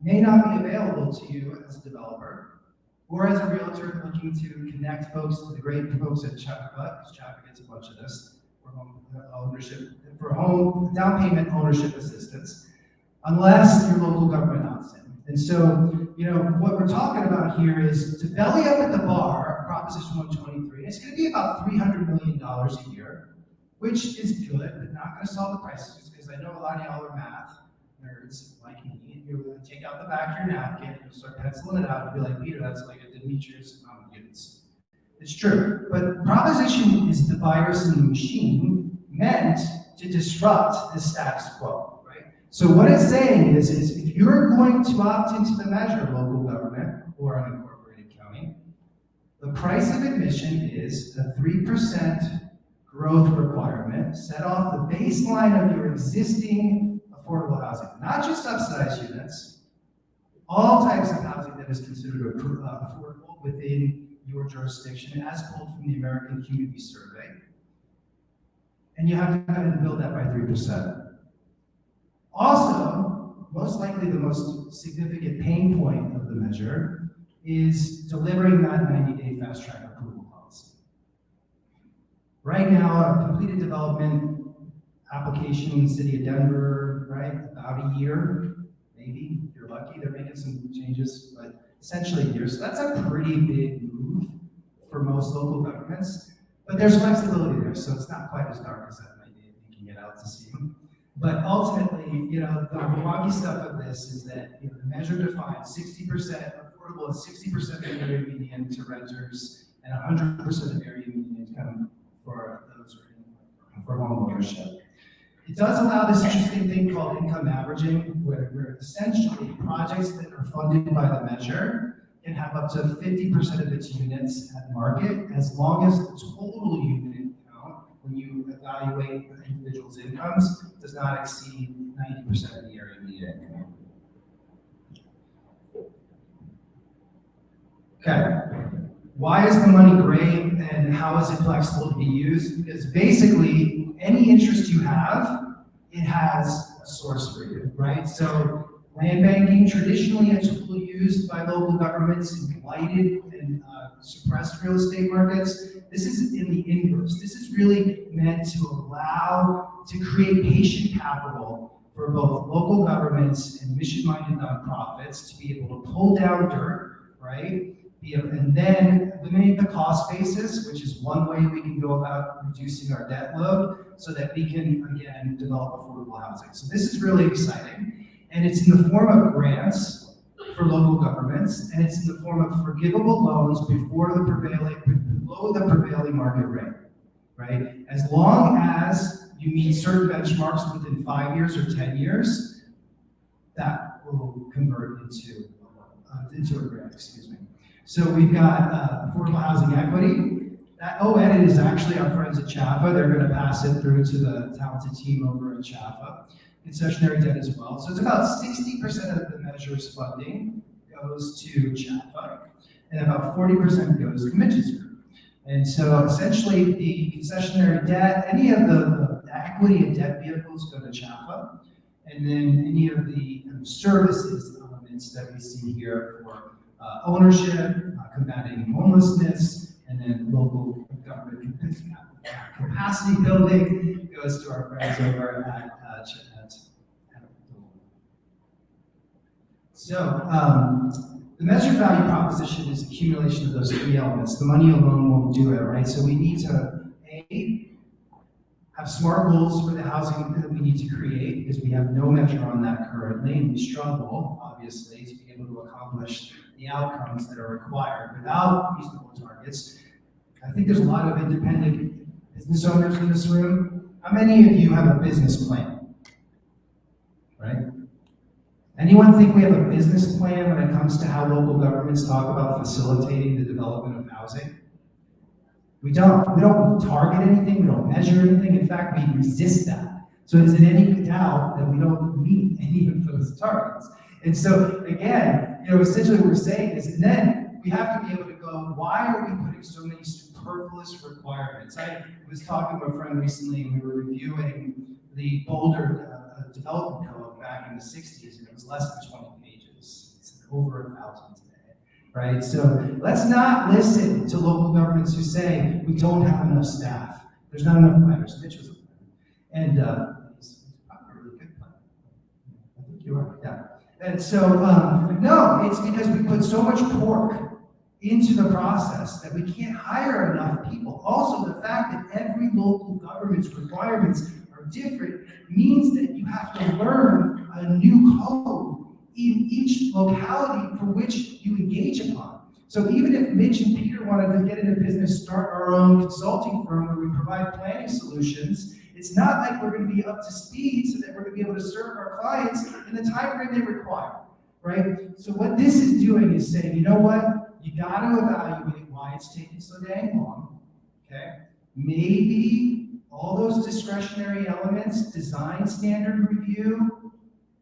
may not be available to you as a developer or as a realtor looking to connect folks to the great folks at Chappaqua, because Chappaqua gets a bunch of this for home ownership, for home down payment ownership assistance, unless your local government opts in. And so, what we're talking about here is to belly up at the bar of Proposition 123. And it's going to be about $300 million a year, which is good, but not going to solve the crisis, because I know a lot of y'all are math nerds like me, and you're going to take out the back of your napkin and start penciling it out and be like, Peter, that's like a Demetrius amount of units. It's true, but Proposition is the virus in the machine meant to disrupt the status quo, right? So what it's saying is if you're going to opt into the measure of local government or unincorporated county, the price of admission is a 3% growth requirement set off the baseline of your existing affordable housing, not just subsidized units, all types of housing that is considered affordable within your jurisdiction as pulled from the American Community Survey. And you have to kind of build that by 3%. Also, most likely the most significant pain point of the measure is delivering that 90-day fast-track approval policy. Right now, a completed development application in the city of Denver, right, about a year, maybe, if you're lucky. They're making some changes, but essentially a year. So that's a pretty big move for most local governments, but there's flexibility there, so it's not quite as dark as that might be making it out to seem. But ultimately, the wonky stuff of this is that the measure defines 60% affordable at 60% of the area median to renters and 100% of area median income for those for homeownership. It does allow this interesting thing called income averaging, where essentially projects that are funded by the measure can have up to 50% of its units at market, as long as the total unit count, when you evaluate the individual's incomes, does not exceed 90% of the area median. Okay. Why is the money gray and how is it flexible to be used? Because basically, any interest you have, it has a source for you, right? So land banking, traditionally a tool used by local governments in blighted and suppressed real estate markets. This is in the inverse. This is really meant to allow to create patient capital for both local governments and mission-minded nonprofits to be able to pull down dirt, right? And then eliminate the cost basis, which is one way we can go about reducing our debt load so that we can, again, develop affordable housing. So this is really exciting. And it's in the form of grants for local governments, and it's in the form of forgivable loans below the prevailing market rate, right? As long as you meet certain benchmarks within 5 years or 10 years, that will convert into a grant, excuse me. So we've got affordable housing equity. That OEdit is actually our friends at Chaffa. They're going to pass it through to the talented team over at Chaffa. Concessionary debt as well. So it's about 60% of the measure's funding goes to Chaffa, and about 40% goes to Mitch's group. And so essentially the concessionary debt, any of the equity and debt vehicles go to Chaffa, and then any of the services elements that we see here for ownership, combating homelessness, and then local government capacity building goes to our friends over at So the measured value proposition is accumulation of those three elements. The money alone won't do it, right? So we need to, A, have smart goals for the housing that we need to create, because we have no measure on that currently, and we struggle, obviously, to be able to accomplish the outcomes that are required without reasonable targets. I think there's a lot of independent business owners in this room. How many of you have a business plan? Right? Anyone think we have a business plan when it comes to how local governments talk about facilitating the development of housing? We don't. We don't target anything. We don't measure anything. In fact, we resist that. So is it any doubt that we don't meet any of those targets? And so again, essentially what we're saying is, and then we have to be able to go, why are we putting so many superfluous requirements? I was talking to a friend recently, and we were reviewing the Boulder development code back in the 60s, and it was less than 20 pages. It's over 1,000 today. Right? So let's not listen to local governments who say we don't have enough staff. There's not enough planners. Mitch was a planner. And he's probably a really good planner. I think you are, yeah. And so, no, it's because we put so much pork into the process that we can't hire enough people. Also, the fact that every local government's requirements are different means that you have to learn a new code in each locality for which you engage upon. So even if Mitch and Peter wanted to get into business, start our own consulting firm where we provide planning solutions, it's not like we're going to be up to speed so that we're going to be able to serve our clients in the time frame they require, right? So what this is doing is saying, you know what? You got to evaluate why it's taking so dang long, okay? Maybe all those discretionary elements, design standard review,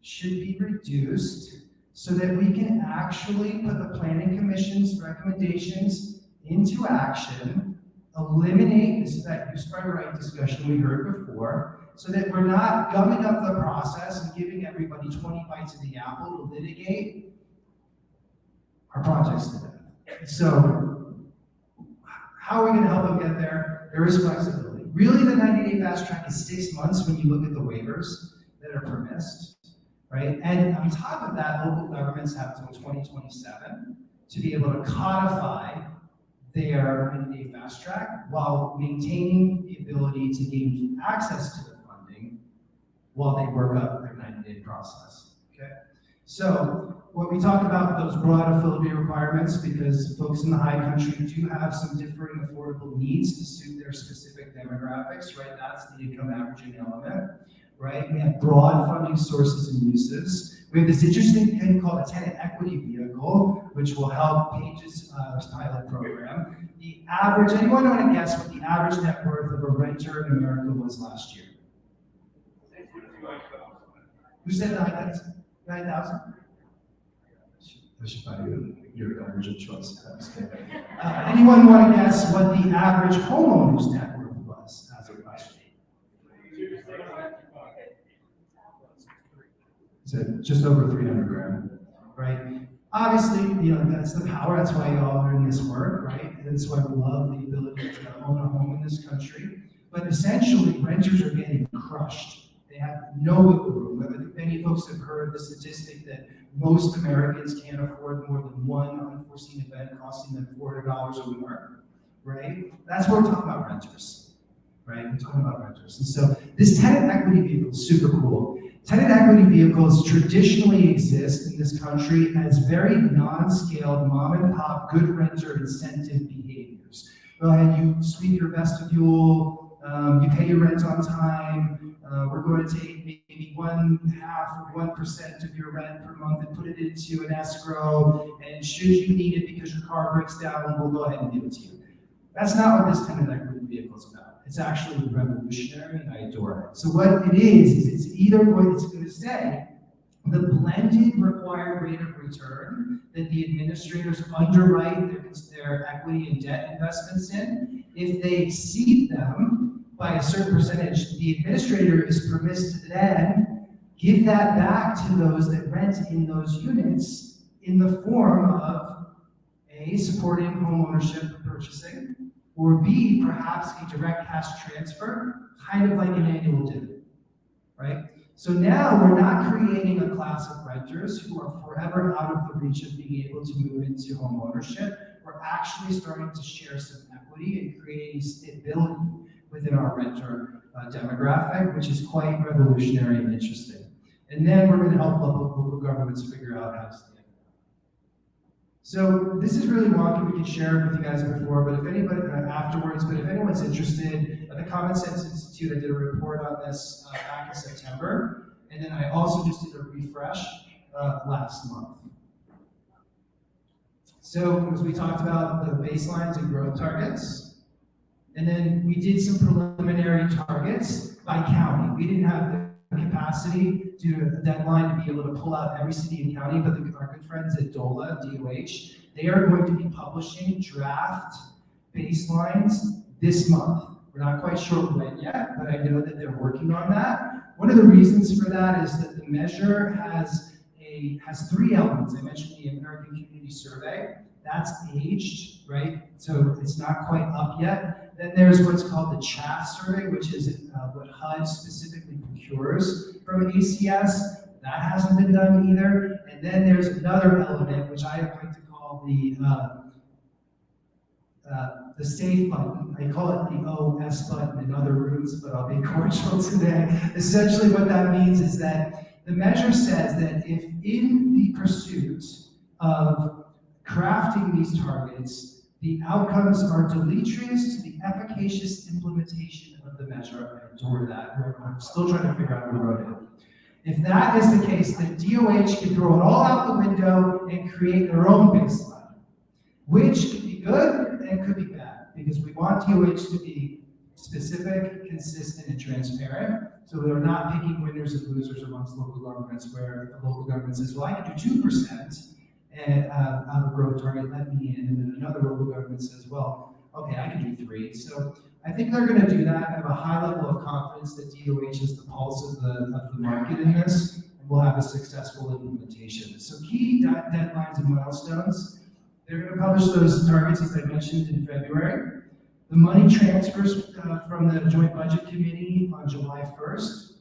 should be reduced so that we can actually put the Planning Commission's recommendations into action, eliminate this is that use by right discussion we heard before, so that we're not gumming up the process and giving everybody 20 bites of the apple to litigate our projects to death. So how are we going to help them get there? There is flexibility. Really, the 90-day fast track is 6 months when you look at the waivers that are permissed. Right? And on top of that, local governments have until 2027 to be able to codify their 90-day fast track while maintaining the ability to gain access to the funding while they work up their 90-day process, okay? So when we talk about those broad affordability requirements, because folks in the high country do have some differing affordable needs to suit their specific demographics, right? That's the income averaging element, right? We have broad funding sources and uses. We have this interesting thing called a tenant equity vehicle, which will help Paige's pilot program. The average, anyone want to guess what the average net worth of a renter in America was last year? Who said 9,000? 9,000? I should buy you your original choice. I'm just kidding. Anyone want to guess what the average homeowner's net worth was as of last year? So just over 300 grand, right? Obviously, that's the power. That's why y'all are in this work, right? And that's why we love the ability to own a home in this country. But essentially, renters are getting crushed. They have no wiggle room. I think many folks have heard the statistic that most Americans can't afford more than one unforeseen event costing them $400 or more, right? That's what we're talking about renters, right? We're talking about renters. And so this tenant equity vehicle is super cool. Tenant equity vehicles traditionally exist in this country as very non-scaled, mom-and-pop, good renter incentive behaviors. Go ahead, you sweep your vestibule, you pay your rent on time, we're going to take maybe 1/2 or 1% of your rent per month and put it into an escrow, and should you need it because your car breaks down, we'll go ahead and give it to you. That's not what this tenant equity vehicle is about. It's actually revolutionary, and I adore it. So what it is it's either going to say the blended required rate of return that the administrators underwrite their equity and debt investments in. If they exceed them by a certain percentage, the administrator is permitted to then give that back to those that rent in those units in the form of A, supporting homeownership purchasing, or B, perhaps a direct cash transfer, kind of like an annual dividend, right? So now we're not creating a class of renters who are forever out of the reach of being able to move into homeownership. We're actually starting to share some equity and creating stability within our renter demographic, which is quite revolutionary and interesting. And then we're going to help local governments figure out how to stand. So this is really wonky. We can share it with you guys before, but if anybody afterwards, but if anyone's interested, at the Common Sense Institute, I did a report on this back in September, and then I also just did a refresh last month. So as we talked about the baselines and growth targets, and then we did some preliminary targets by county. We didn't have the capacity due to the deadline to be able to pull out every city and county, but our good friends at DOLA, DOH, they are going to be publishing draft baselines this month. We're not quite sure when yet, but I know that they're working on that. One of the reasons for that is that the measure has 3 elements. I mentioned the American Community Survey. That's aged, right? So it's not quite up yet. Then there's what's called the CHAF survey, which is what HUD specifically procures from ACS. That hasn't been done either. And then there's another element, which I like to call the safe button. I call it the OS button in other rooms, but I'll be cordial today. Essentially what that means is that the measure says that if in the pursuit of crafting these targets, the outcomes are deleterious to the efficacious implementation of the measure. I adore that. I'm still trying to figure out who wrote it. If that is the case, then DOH can throw it all out the window and create their own baseline, which could be good and could be bad, because we want DOH to be specific, consistent, and transparent, so they're not picking winners and losers amongst local governments, where the local government says, well, I can do 2% and on a growth target, let me in, and then another local government says, well, okay, I can do 3. So I think they're going to do that. I have a high level of confidence that DOH is the pulse of the market in this, and we'll have a successful implementation. So key deadlines and milestones. They're going to publish those targets, as I mentioned, in February. The money transfers from the Joint Budget Committee on July 1st.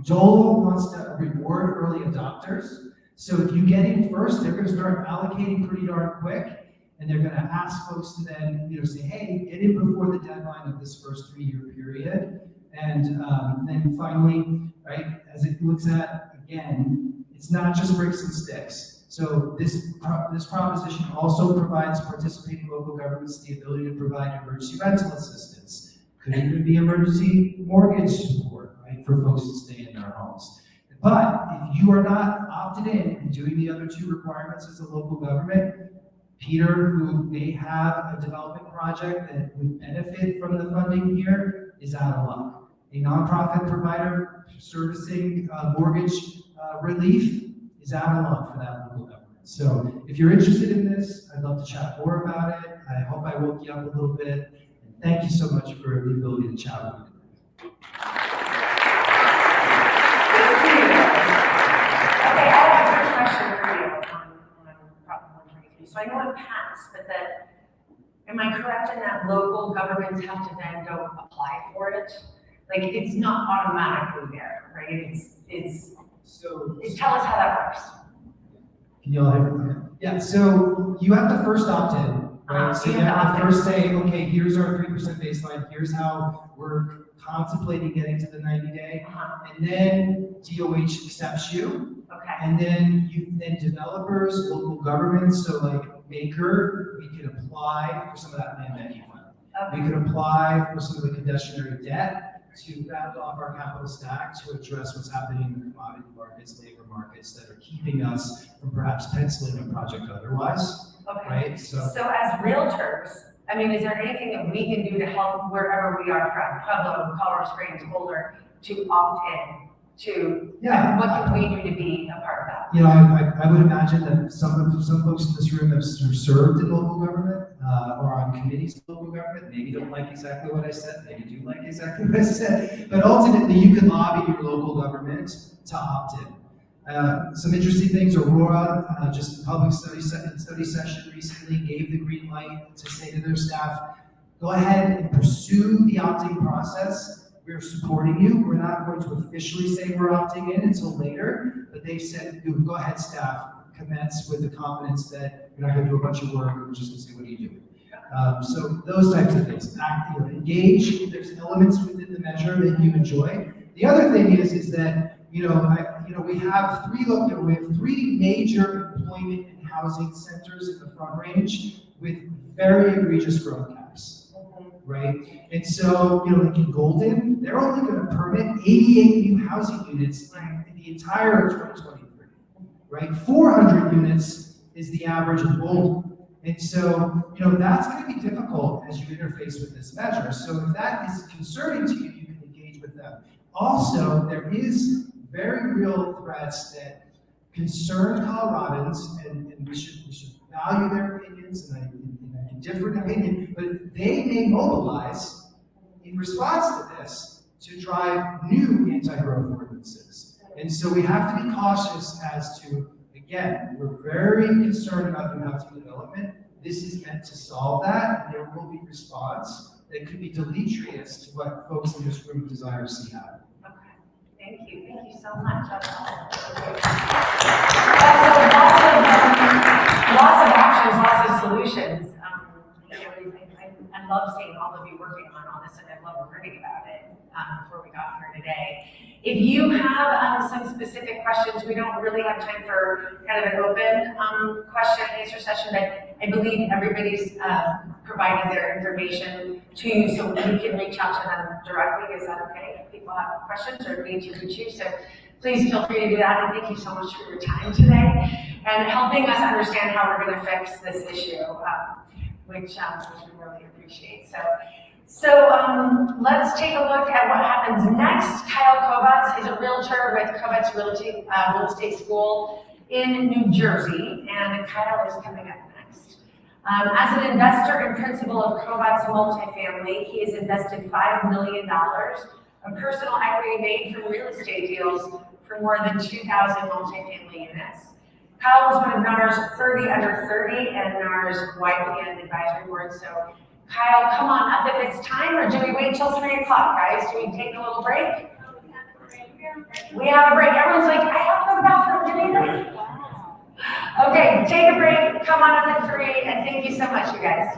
Joel wants to reward early adopters. So if you get in first, they're going to start allocating pretty darn quick, and they're going to ask folks to then say, hey, get in before the deadline of this first 3-year period, And then finally, right, as it looks at, again, it's not just bricks and sticks. So this proposition also provides participating local governments the ability to provide emergency rental assistance. Could even be emergency mortgage support, right, for folks to stay in their homes. But if you are not opted in and doing the other two requirements as a local government, Peter, who may have a development project that would benefit from the funding here, is out of luck. A nonprofit provider servicing mortgage relief is out of luck for that local government. So if you're interested in this, I'd love to chat more about it. I hope I woke you up a little bit. And thank you so much for the ability to chat with me. Okay, I have a quick question for you on Prop 123. So I know it passed, but am I correct in that local governments have to then go apply for it? Like, it's not automatically there, right? Tell us how that works. Can you all hear me? Okay. Yeah, so you have to first opt in, right? So you have to first say, okay, here's our 3% baseline, here's how we're contemplating getting to the 90-day, and then DOH accepts you. Okay. And then developers, local governments, so like Maker, we can apply for some of that land banking fund. Okay. We can apply for some of the conditionary debt to round off our capital stack to address what's happening in the commodity markets, labor markets that are keeping us from perhaps penciling a project otherwise. Okay. Right? So as realtors, I mean, is there anything that we can do to help wherever we are from, Pueblo, Colorado Springs, Boulder, to opt in to, what can we do to be a part of that? You know, I would imagine that some folks in this room have served in local government or on committees of local government. Maybe don't like exactly what I said, maybe do like exactly what I said, but ultimately you can lobby your local government to opt in. Some interesting things, Aurora, just a public study session recently gave the green light to say to their staff, go ahead and pursue the opting process. We're supporting you. We're not going to officially say we're opting in until later, but they've said, go ahead, staff, commence with the confidence that you're not going to do a bunch of work, we're just going to say, what are you doing? So those types of things. Engage. If there's elements within the measure that you enjoy. The other thing is that we have three major employment and housing centers in the Front Range with very egregious growth caps. Right? And so, like in Golden, they're only going to permit 88 new housing units in the entire 2023. Right? 400 units is the average in Golden. And so, that's going to be difficult as you interface with this measure. So if that is concerning to you, you can engage with them. Also, there is very real threats that concern Coloradans, and we should value their opinions, and I different opinion, but they may mobilize in response to this to drive new anti-growth ordinances. And so we have to be cautious as to, again, we're very concerned about new housing development. This is meant to solve that, and there will be response that could be deleterious to what folks in this room desire to see happen. Okay, thank you so much. Lots of options, lots of solutions. I love seeing all of you working on all this, and I love learning about it before we got here today. If you have some specific questions, we don't really have time for kind of an open question and answer session, but I believe everybody's provided their information to you, so we can reach out to them directly. Is that okay? If people have questions or need to reach you, so please feel free to do that. And thank you so much for your time today and helping us understand how we're going to fix this issue, which we really appreciate. So let's take a look at what happens next. Kyle Kovacs is a realtor with Kovacs Real Estate School in New Jersey, and Kyle is coming up next. As an investor and principal of Kovacs Multifamily, he has invested $5 million of personal equity made from real estate deals for more than 2,000 multifamily units. Kyle was one of NAR's 30 under 30 and NAR's White Hand Advisory Board. So Kyle, come on up if it's time, or do we wait till 3 o'clock, guys? Do we take a little break? We have a break. Everyone's like, I have to go to the bathroom. Do we break? Okay, take a break. Come on up at 3, and thank you so much, you guys.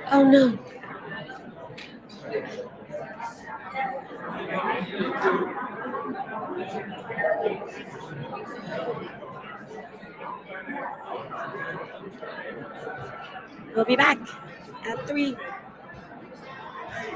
Oh no. We'll be back at 3.